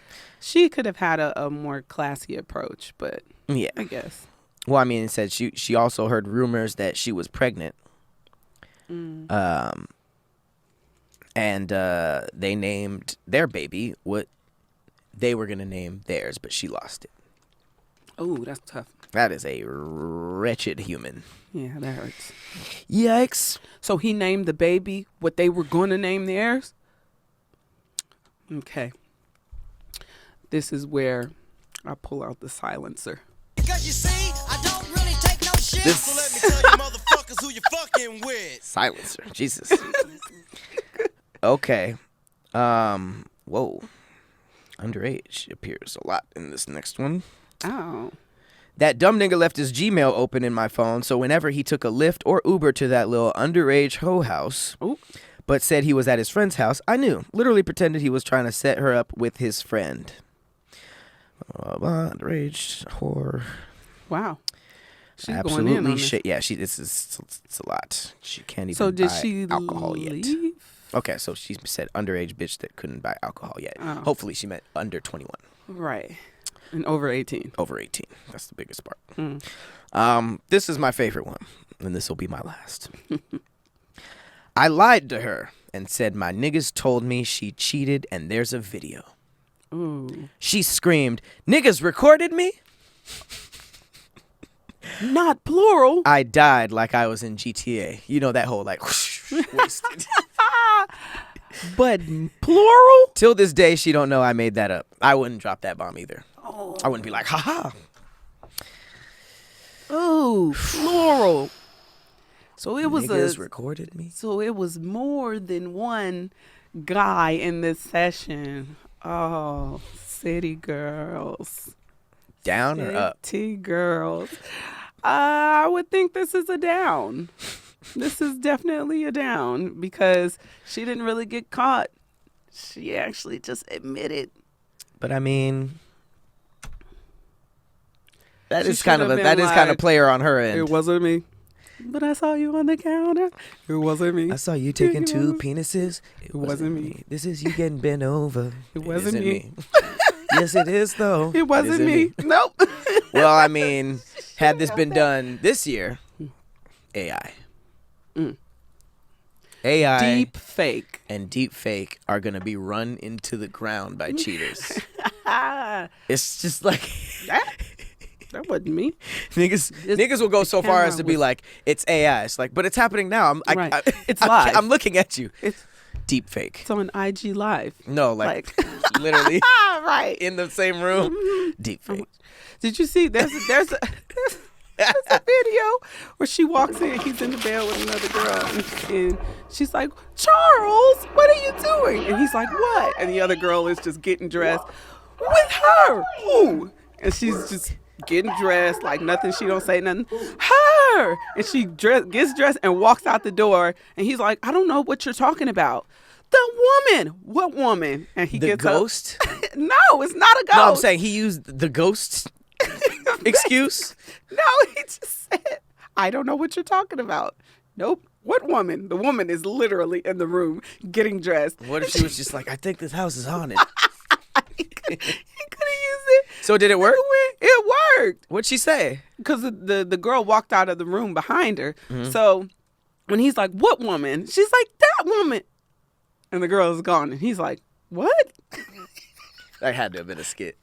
[SPEAKER 2] she could have had a more classy approach, but
[SPEAKER 1] Yeah.
[SPEAKER 2] I guess.
[SPEAKER 1] Well, I mean, it said she also heard rumors that she was pregnant. And they named their baby what they were gonna name theirs, but she lost it.
[SPEAKER 2] Oh, that's tough.
[SPEAKER 1] That is a wretched human.
[SPEAKER 2] Yeah, that hurts.
[SPEAKER 1] Yikes.
[SPEAKER 2] So he named the baby what they were going to name theirs? Okay. This is where I'll pull out the silencer.
[SPEAKER 3] Because you see, I don't really take no shit.
[SPEAKER 1] This-
[SPEAKER 3] So let me tell you motherfuckers who you fucking with.
[SPEAKER 1] Silencer. Jesus. Okay. Whoa. Underage appears a lot in this next one.
[SPEAKER 2] Oh.
[SPEAKER 1] That dumb nigga left his Gmail open in my phone, so whenever he took a Lyft or Uber to that little underage hoe house,
[SPEAKER 2] Ooh.
[SPEAKER 1] but said he was at his friend's house, I knew. Literally pretended he was trying to set her up with his friend. Underage whore.
[SPEAKER 2] Wow. She's
[SPEAKER 1] Absolutely
[SPEAKER 2] going in on
[SPEAKER 1] shit. Yeah, it's a lot. She can't even
[SPEAKER 2] So did
[SPEAKER 1] buy
[SPEAKER 2] she
[SPEAKER 1] alcohol yet.
[SPEAKER 2] leave?
[SPEAKER 1] Okay, so she said underage bitch that couldn't buy alcohol yet.
[SPEAKER 2] Oh.
[SPEAKER 1] Hopefully she meant under 21.
[SPEAKER 2] Right. And over 18.
[SPEAKER 1] Over 18. That's the biggest part.
[SPEAKER 2] Mm.
[SPEAKER 1] This is my favorite one, and this will be my last. I lied to her and said my niggas told me she cheated and there's a video.
[SPEAKER 2] Ooh.
[SPEAKER 1] She screamed, "Niggas recorded me?"
[SPEAKER 2] Not plural.
[SPEAKER 1] I died like I was in GTA. You know that whole like wasted.
[SPEAKER 2] But plural?
[SPEAKER 1] Till this day, she don't know I made that up. I wouldn't drop that bomb either. I wouldn't be like, haha.
[SPEAKER 2] Ooh, plural. So it was
[SPEAKER 1] Niggas recorded me.
[SPEAKER 2] So it was more than one guy in this session. Oh, city girls.
[SPEAKER 1] Down or up?
[SPEAKER 2] City girls. I would think this is a down. This is definitely a down because she didn't really get caught. She actually just admitted.
[SPEAKER 1] But I mean, that
[SPEAKER 2] She
[SPEAKER 1] is kind of
[SPEAKER 2] should've
[SPEAKER 1] that
[SPEAKER 2] been
[SPEAKER 1] is kind of
[SPEAKER 2] like,
[SPEAKER 1] player on her end.
[SPEAKER 2] It wasn't me. But I saw you on the counter. It wasn't me.
[SPEAKER 1] I saw you taking two penises.
[SPEAKER 2] It wasn't me.
[SPEAKER 1] This is you getting bent over.
[SPEAKER 2] It wasn't
[SPEAKER 1] isn't
[SPEAKER 2] me.
[SPEAKER 1] Yes, it is though.
[SPEAKER 2] It wasn't
[SPEAKER 1] isn't
[SPEAKER 2] me. Nope.
[SPEAKER 1] Well, I mean, had this been done this year, AI.
[SPEAKER 2] Mm.
[SPEAKER 1] AI
[SPEAKER 2] Deep fake.
[SPEAKER 1] and deep fake are going to be run into the ground by cheaters. It's just like
[SPEAKER 2] That wasn't me.
[SPEAKER 1] niggas will go so far as to be like, it's AI. It's like, but it's happening now.
[SPEAKER 2] Right. It's live.
[SPEAKER 1] I'm looking at you.
[SPEAKER 2] It's
[SPEAKER 1] Deep fake.
[SPEAKER 2] It's on IG Live.
[SPEAKER 1] No, like literally
[SPEAKER 2] right
[SPEAKER 1] in the same room. Deep fake.
[SPEAKER 2] Did you see? There's a video where she walks in. He's in the bed with another girl, and she's like, "Charles, what are you doing?" And he's like, "What?" And the other girl is just getting dressed with her. Ooh, and she's just getting dressed like nothing. She don't say nothing. Her, and she gets dressed and walks out the door. And he's like, "I don't know what you're talking about." The woman. What woman? And he
[SPEAKER 1] The
[SPEAKER 2] gets
[SPEAKER 1] ghost?
[SPEAKER 2] up. No, it's not a ghost.
[SPEAKER 1] No, I'm saying he used the ghost excuse.
[SPEAKER 2] No, he just said, "I don't know what you're talking about." Nope. What woman? The woman is literally in the room getting dressed.
[SPEAKER 1] What if she was just like, I think this house is haunted?
[SPEAKER 2] He could have used it.
[SPEAKER 1] So did it work?
[SPEAKER 2] It worked.
[SPEAKER 1] What'd she say?
[SPEAKER 2] Because the girl walked out of the room behind her.
[SPEAKER 1] Mm-hmm.
[SPEAKER 2] So when he's like, "What woman?" She's like, "That woman." And the girl is gone. And he's like, "What?"
[SPEAKER 1] That had to have been a skit.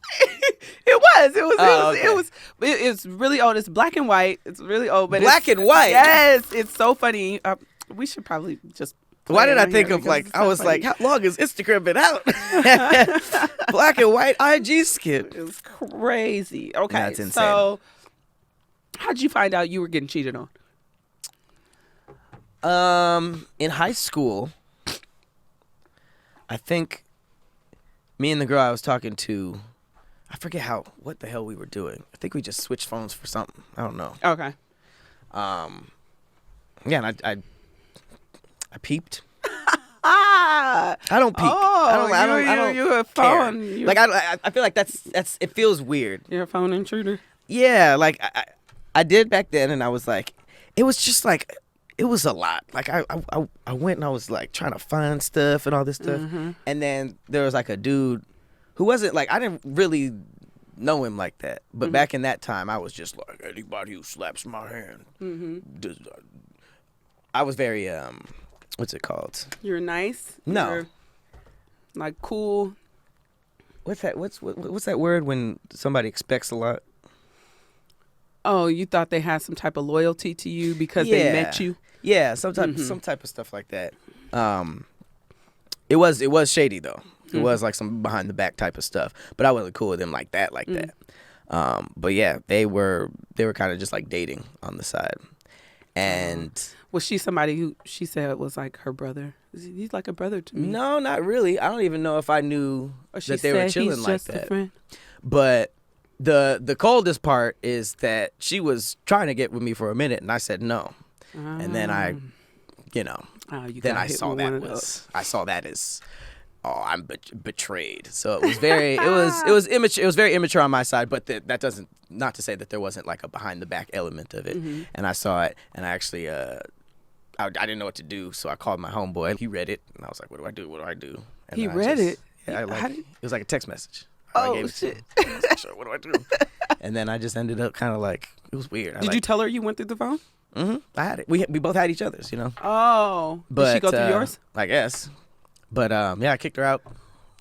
[SPEAKER 2] It's really old. It's black and white. It's really old. But
[SPEAKER 1] Black and white?
[SPEAKER 2] Yes. It's so funny. We should probably just play
[SPEAKER 1] Why did
[SPEAKER 2] it
[SPEAKER 1] I
[SPEAKER 2] on
[SPEAKER 1] think
[SPEAKER 2] here
[SPEAKER 1] of
[SPEAKER 2] because
[SPEAKER 1] like,
[SPEAKER 2] it's
[SPEAKER 1] I
[SPEAKER 2] so
[SPEAKER 1] was
[SPEAKER 2] funny.
[SPEAKER 1] like, how long has Instagram been out? Black and white IG skit.
[SPEAKER 2] It was crazy. Okay.
[SPEAKER 1] That's insane.
[SPEAKER 2] So how'd you find out you were getting cheated on?
[SPEAKER 1] In high school, I think me and the girl I was talking to, I forget what the hell we were doing. I think we just switched phones for something. I don't know.
[SPEAKER 2] Okay.
[SPEAKER 1] Yeah, and I peeped.
[SPEAKER 2] Ah.
[SPEAKER 1] I don't peep.
[SPEAKER 2] Oh,
[SPEAKER 1] I don't
[SPEAKER 2] you're a
[SPEAKER 1] care.
[SPEAKER 2] phone.
[SPEAKER 1] Like I feel like that's it feels weird.
[SPEAKER 2] You're a phone intruder.
[SPEAKER 1] Yeah, like I did back then, and I was like, it was just like, it was a lot. Like I went and I was like trying to find stuff and all this stuff, and then there was like a dude who wasn't like, I didn't really know him like that, but back in that time I was just like, anybody who slaps my hand, I was very what's it called?
[SPEAKER 2] You're nice.
[SPEAKER 1] No.
[SPEAKER 2] You're, like, cool.
[SPEAKER 1] What's that? What's that word when somebody expects a lot?
[SPEAKER 2] Oh, you thought they had some type of loyalty to you because they met you?
[SPEAKER 1] Yeah, some type of stuff like that. It was shady though. It was like some behind the back type of stuff, but I wasn't cool with them like that. But yeah, they were kind of just like dating on the side. And
[SPEAKER 2] Was she somebody who she said was like her brother? He's like a brother to me.
[SPEAKER 1] no, not really. I don't even know if I knew
[SPEAKER 2] Or she
[SPEAKER 1] that they were
[SPEAKER 2] said
[SPEAKER 1] chilling
[SPEAKER 2] he's
[SPEAKER 1] like
[SPEAKER 2] just a
[SPEAKER 1] that.
[SPEAKER 2] friend?
[SPEAKER 1] But the coldest part is that she was trying to get with me for a minute, and I said no. And then I,
[SPEAKER 2] you
[SPEAKER 1] then
[SPEAKER 2] got
[SPEAKER 1] I
[SPEAKER 2] hit
[SPEAKER 1] saw
[SPEAKER 2] with
[SPEAKER 1] that
[SPEAKER 2] one of
[SPEAKER 1] was I saw that as, oh, I'm betrayed. So it was very it was immature. It was very immature on my side, but that doesn't, not to say that there wasn't like a behind the back element of it. And I saw it, and I actually I didn't know what to do, so I called my homeboy. He read it, and I was like, "What do I do? What do I do?" And
[SPEAKER 2] He
[SPEAKER 1] I
[SPEAKER 2] read it?
[SPEAKER 1] Yeah, it was like a text message.
[SPEAKER 2] Oh,
[SPEAKER 1] I gave it to
[SPEAKER 2] shit.
[SPEAKER 1] him. I was like, "So what do I do?" And then I just ended up kind of like, it was weird.
[SPEAKER 2] Did you tell her you went through the phone?
[SPEAKER 1] I had it. We both had each other's,
[SPEAKER 2] Oh.
[SPEAKER 1] But
[SPEAKER 2] Did she go through yours?
[SPEAKER 1] I guess. But yeah, I kicked her out.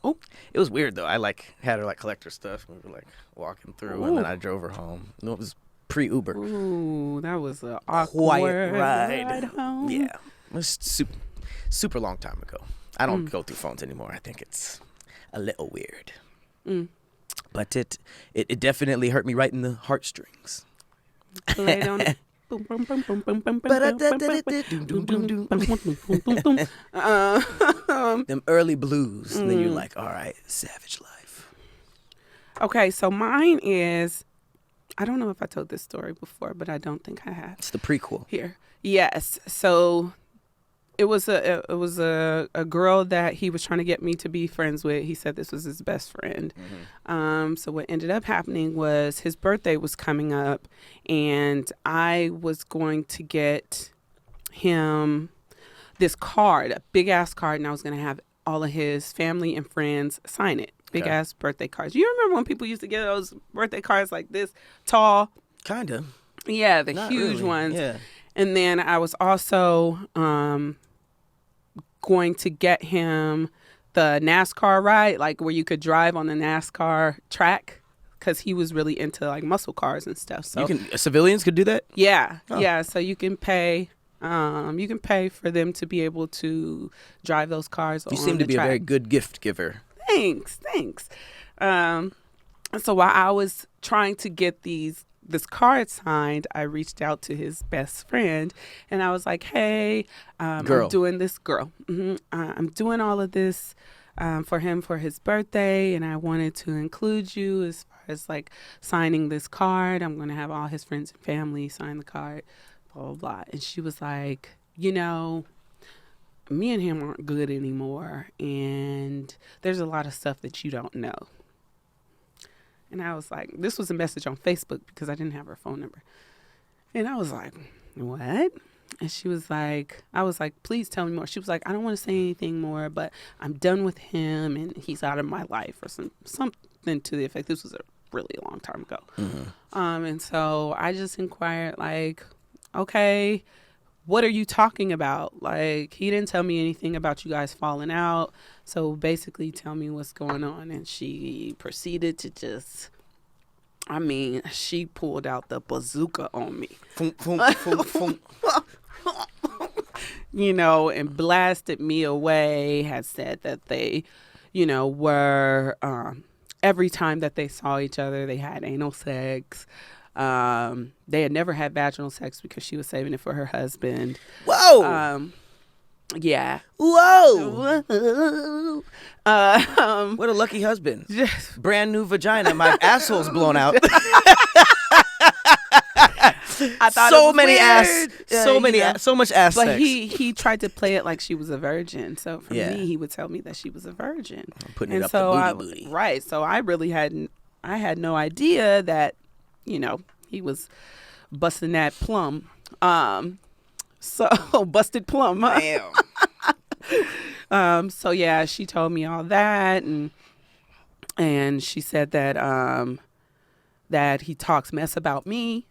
[SPEAKER 2] Oh.
[SPEAKER 1] It was weird though. I like had her like collect her stuff. We were like walking through, and then
[SPEAKER 2] Ooh.
[SPEAKER 1] I drove her home. No, it was pre-Uber.
[SPEAKER 2] Ooh, that was a awkward
[SPEAKER 1] Quiet ride.
[SPEAKER 2] ride home.
[SPEAKER 1] Yeah, it was super long time ago. I don't go through phones anymore. I think it's a little weird. But it definitely hurt me right in the heartstrings.
[SPEAKER 2] Play it on it. Boom, boom, boom, boom, boom, boom, boom, boom, boom, boom, boom.
[SPEAKER 1] Them early blues, and then you're like, all right, savage life.
[SPEAKER 2] Okay, so mine is, I don't know if I told this story before, but I don't think I have.
[SPEAKER 1] It's the prequel.
[SPEAKER 2] Here. Yes. So it was a girl that he was trying to get me to be friends with. He said this was his best friend. So what ended up happening was his birthday was coming up, and I was going to get him this card, a big ass card, and I was going to have all of his family and friends sign it. Big ass birthday cards. You remember when people used to get those birthday cards like this tall?
[SPEAKER 1] Kinda.
[SPEAKER 2] Yeah, the
[SPEAKER 1] Not
[SPEAKER 2] huge
[SPEAKER 1] really.
[SPEAKER 2] ones.
[SPEAKER 1] Yeah.
[SPEAKER 2] And then I was also going to get him the NASCAR ride, like where you could drive on the NASCAR track, because he was really into like muscle cars and stuff. So
[SPEAKER 1] Civilians could do that?
[SPEAKER 2] yeah,
[SPEAKER 1] Oh.
[SPEAKER 2] yeah. So you can pay for them to be able to drive those cars.
[SPEAKER 1] You
[SPEAKER 2] on
[SPEAKER 1] seem to
[SPEAKER 2] the
[SPEAKER 1] be
[SPEAKER 2] track.
[SPEAKER 1] a very good gift giver.
[SPEAKER 2] Thanks. So while I was trying to get this card signed, I reached out to his best friend, and I was like, "Hey,
[SPEAKER 1] Girl.
[SPEAKER 2] I'm doing this I'm doing all of this for him for his birthday, and I wanted to include you as far as like signing this card. I'm going to have all his friends and family sign the card, blah blah blah." And she was like, me and him aren't good anymore, and there's a lot of stuff that you don't know. And I was like, this was a message on Facebook because I didn't have her phone number. And I was like, what? And she was like, I was like, please tell me more. She was like, I don't want to say anything more, but I'm done with him and he's out of my life, or something to the effect. This was a really long time ago. And so I just inquired, like, okay, what are you talking about? Like, he didn't tell me anything about you guys falling out. So basically tell me what's going on. And she proceeded to she pulled out the bazooka on me, and blasted me away, had said that they, were, every time that they saw each other, they had anal sex. They had never had vaginal sex because she was saving it for her husband.
[SPEAKER 1] Whoa!
[SPEAKER 2] Yeah.
[SPEAKER 1] Whoa!
[SPEAKER 2] What
[SPEAKER 1] What a lucky husband. Brand new vagina. My asshole's blown out.
[SPEAKER 2] I thought
[SPEAKER 1] so
[SPEAKER 2] it was
[SPEAKER 1] many
[SPEAKER 2] weird.
[SPEAKER 1] ass, so much ass
[SPEAKER 2] But
[SPEAKER 1] sex.
[SPEAKER 2] he tried to play it like she was a virgin. So for
[SPEAKER 1] Yeah.
[SPEAKER 2] me, he would tell me that she was a virgin.
[SPEAKER 1] I'm putting
[SPEAKER 2] And
[SPEAKER 1] it up
[SPEAKER 2] so
[SPEAKER 1] the booty.
[SPEAKER 2] right. So I really had no idea that, he was busting that plum. So busted plum. Huh?
[SPEAKER 1] Damn.
[SPEAKER 2] So yeah, she told me all that, and she said that that he talks mess about me,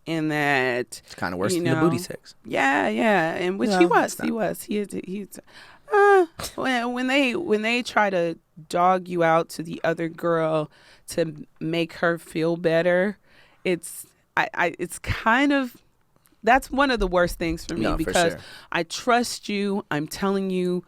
[SPEAKER 2] and that
[SPEAKER 1] It's kind of worse than the booty sex.
[SPEAKER 2] yeah, and which
[SPEAKER 1] No,
[SPEAKER 2] he was,
[SPEAKER 1] it's not.
[SPEAKER 2] he's when they try to dog you out to the other girl to make her feel better, it's kind of, that's one of the worst things for me,
[SPEAKER 1] No, for
[SPEAKER 2] because
[SPEAKER 1] sure.
[SPEAKER 2] I trust you. I'm telling you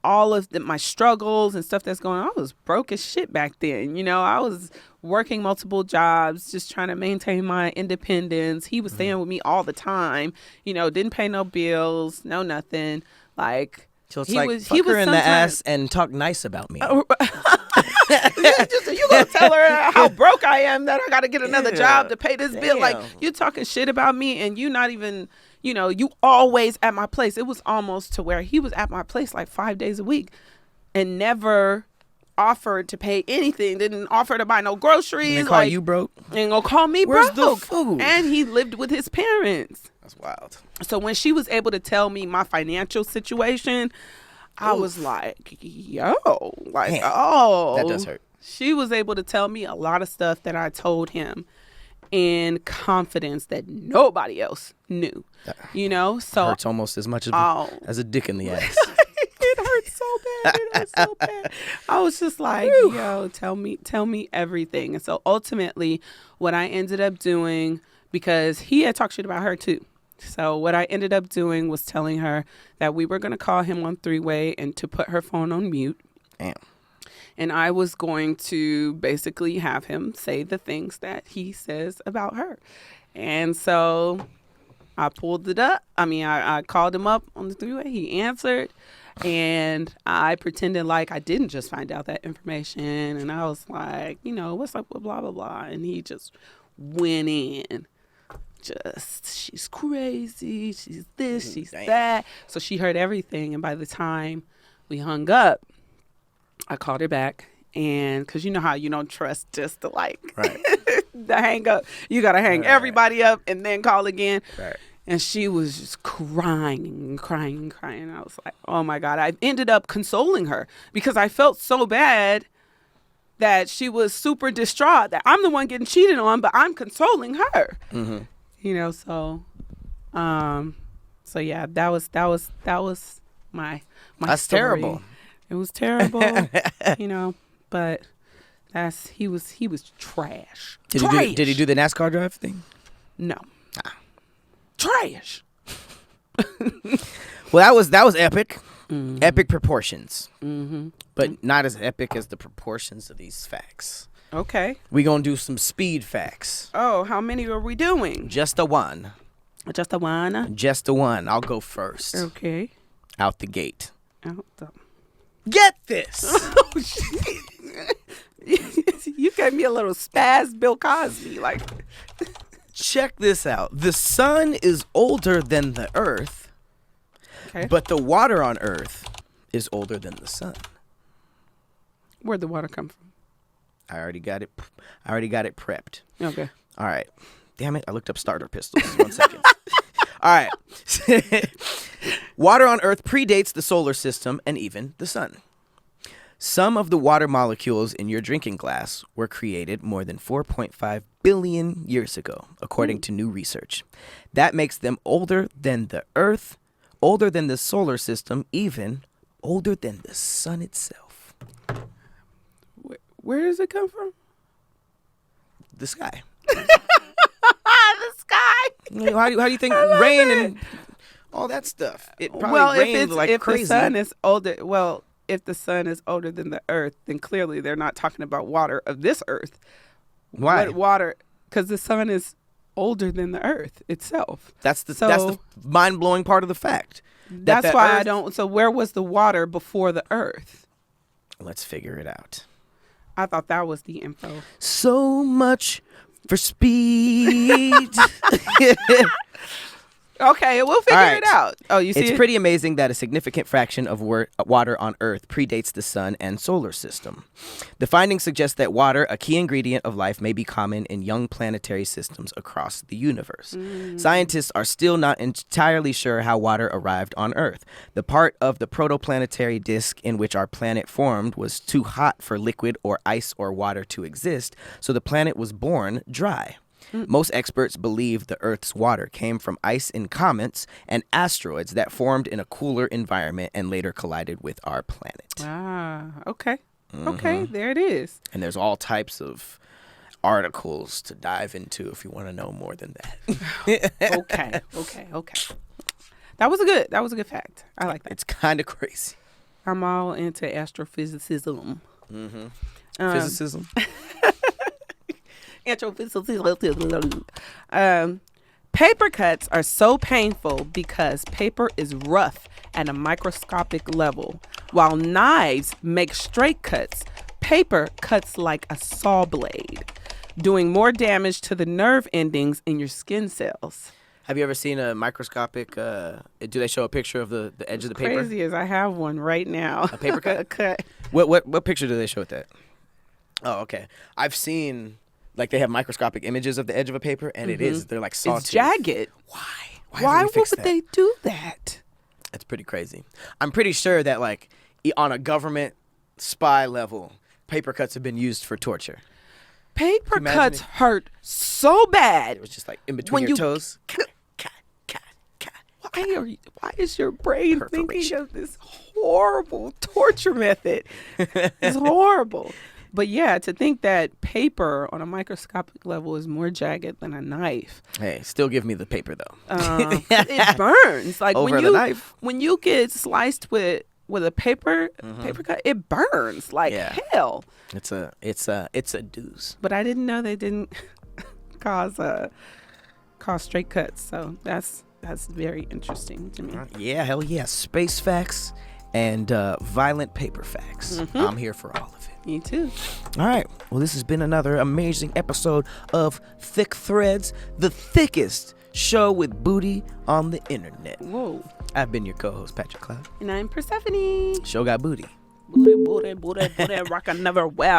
[SPEAKER 2] all of my struggles and stuff that's going on. I was broke as shit back then. You know, I was working multiple jobs, just trying to maintain my independence. He was staying with me all the time, you know, didn't pay no bills, no nothing. Like,
[SPEAKER 1] So it's like, fuck her in the ass and talk nice about me.
[SPEAKER 2] You gonna tell her how broke I am, that I gotta get another job to pay this bill. Like, you talking shit about me, and you not even, you know, you always at my place. It was almost to where he was at my place like 5 days a week and never offered to pay anything, didn't offer to buy no groceries.
[SPEAKER 1] And call you broke?
[SPEAKER 2] And gonna call me
[SPEAKER 1] Where's
[SPEAKER 2] broke.
[SPEAKER 1] the food?
[SPEAKER 2] And he lived with his parents.
[SPEAKER 1] That's wild.
[SPEAKER 2] So when she was able to tell me my financial situation, I was like, yo, like,
[SPEAKER 1] Man,
[SPEAKER 2] oh.
[SPEAKER 1] that does hurt.
[SPEAKER 2] She was able to tell me a lot of stuff that I told him in confidence that nobody else knew. You know? So
[SPEAKER 1] Hurts almost as much as a dick in the ass.
[SPEAKER 2] it hurts so bad. It hurts so bad. I was just like, yo, tell me everything. And so ultimately what I ended up doing, because he had talked shit about her too. So what I ended up doing was telling her that we were going to call him on three-way and to put her phone on mute.
[SPEAKER 1] Damn.
[SPEAKER 2] And I was going to basically have him say the things that he says about her. And so I pulled it up. I called him up on the three-way. He answered. And I pretended like I didn't just find out that information. And I was like, you know, what's up with blah, blah, blah. And he just went in. She's crazy. She's this, she's that. So she heard everything. And by the time we hung up, I called her back. And because you know how you don't trust just to like the hang up. You got to hang everybody up and then call again.
[SPEAKER 1] Right.
[SPEAKER 2] And she was just crying and crying and crying. I was like, oh, my God. I ended up consoling her because I felt so bad that she was super distraught that I'm the one getting cheated on, but I'm consoling her. Mm-hmm. You know, so yeah, that was my
[SPEAKER 1] That's
[SPEAKER 2] story.
[SPEAKER 1] terrible.
[SPEAKER 2] It was terrible, you know, but he was trash.
[SPEAKER 1] Did he do the NASCAR drive thing?
[SPEAKER 2] No. Trash.
[SPEAKER 1] Well, that was epic. Mm-hmm. Epic proportions. Mm-hmm. But not as epic as the proportions of these facts.
[SPEAKER 2] Okay.
[SPEAKER 1] We gonna do some speed facts.
[SPEAKER 2] Oh, how many are we doing?
[SPEAKER 1] Just the one.
[SPEAKER 2] Just the one?
[SPEAKER 1] Just the one. I'll go first.
[SPEAKER 2] Okay.
[SPEAKER 1] Out the gate.
[SPEAKER 2] Out the...
[SPEAKER 1] Get this.
[SPEAKER 2] Oh, shit. You gave me a little spaz Bill Cosby. Like...
[SPEAKER 1] Check this out. The sun is older than the earth,
[SPEAKER 2] okay,
[SPEAKER 1] but the water on earth is older than the sun.
[SPEAKER 2] Where'd the water come from?
[SPEAKER 1] I already got it prepped.
[SPEAKER 2] Okay.
[SPEAKER 1] All right. Damn it. I looked up starter pistols. 1 second. All right. Water on earth predates the solar system and even the sun. Some of the water molecules in your drinking glass were created more than 4.5 billion years ago, according to new research. That makes them older than the Earth, older than the solar system, even older than the sun itself.
[SPEAKER 2] Where does it come from?
[SPEAKER 1] The sky.
[SPEAKER 2] The sky.
[SPEAKER 1] How do you think rain and all that stuff? It probably rained like crazy.
[SPEAKER 2] The sun is older, if the sun is older than the earth, then clearly they're not talking about water of this earth.
[SPEAKER 1] Why?
[SPEAKER 2] What water? Because the sun is older than the earth itself.
[SPEAKER 1] That's the mind-blowing part of the fact.
[SPEAKER 2] That's why I don't. So where was the water before the earth?
[SPEAKER 1] Let's figure it out.
[SPEAKER 2] I thought that was the info.
[SPEAKER 1] So much for speed.
[SPEAKER 2] Okay, we'll figure it out. Oh, you see
[SPEAKER 1] it's pretty amazing that a significant fraction of water on Earth predates the sun and solar system. The findings suggest that water, a key ingredient of life, may be common in young planetary systems across the universe. Scientists are still not entirely sure how water arrived on Earth. The part of the protoplanetary disk in which our planet formed was too hot for liquid or ice or water to exist, so the planet was born dry. Most experts believe the Earth's water came from ice in comets and asteroids that formed in a cooler environment and later collided with our planet.
[SPEAKER 2] Ah, okay. Mm-hmm. Okay, there it is.
[SPEAKER 1] And there's all types of articles to dive into if you want to know more than that.
[SPEAKER 2] Okay. That was a good fact. I like that.
[SPEAKER 1] It's kind of crazy.
[SPEAKER 2] I'm all into astrophysicism.
[SPEAKER 1] Physicism.
[SPEAKER 2] Astrophysicism. Paper cuts are so painful because paper is rough at a microscopic level, while knives make straight cuts. Paper cuts like a saw blade, doing more damage to the nerve endings in your skin cells.
[SPEAKER 1] Have you ever seen a microscopic? Do they show a picture of the edge of the paper?
[SPEAKER 2] Crazy as I have one right now.
[SPEAKER 1] A paper cut?
[SPEAKER 2] A cut.
[SPEAKER 1] What picture do they show with that? Oh, okay. I've seen like they have microscopic images of the edge of a paper, and they're like sawtooth.
[SPEAKER 2] It's jagged.
[SPEAKER 1] Why
[SPEAKER 2] Why
[SPEAKER 1] would we fix
[SPEAKER 2] would
[SPEAKER 1] that?
[SPEAKER 2] they do that?
[SPEAKER 1] That's pretty crazy. I'm pretty sure that like on a government spy level, paper cuts have been used for torture.
[SPEAKER 2] Paper
[SPEAKER 1] imagine
[SPEAKER 2] cuts
[SPEAKER 1] it?
[SPEAKER 2] hurt so bad.
[SPEAKER 1] It was just like in between
[SPEAKER 2] When
[SPEAKER 1] your
[SPEAKER 2] you-
[SPEAKER 1] toes.
[SPEAKER 2] Why is your brain thinking
[SPEAKER 1] Perforation.
[SPEAKER 2] of this horrible torture method? It's horrible. But yeah, to think that paper on a microscopic level is more jagged than a knife.
[SPEAKER 1] Hey, still give me the paper though.
[SPEAKER 2] It burns. Like
[SPEAKER 1] Over
[SPEAKER 2] when
[SPEAKER 1] the
[SPEAKER 2] you
[SPEAKER 1] knife.
[SPEAKER 2] when you get sliced with a paper cut, it burns like
[SPEAKER 1] Yeah.
[SPEAKER 2] hell.
[SPEAKER 1] It's a deuce.
[SPEAKER 2] But I didn't know they didn't cause straight cuts. So that's very interesting to me.
[SPEAKER 1] Yeah, hell yeah. Space facts and violent paper facts. I'm here for all of it.
[SPEAKER 2] Me too.
[SPEAKER 1] All right. Well, this has been another amazing episode of Thick Threads, the thickest show with booty on the internet.
[SPEAKER 2] Whoa.
[SPEAKER 1] I've been your co-host, Patrick Cloud.
[SPEAKER 2] And I'm Persephanie.
[SPEAKER 1] Show got booty.
[SPEAKER 2] Booty, booty, booty, booty, rock another well.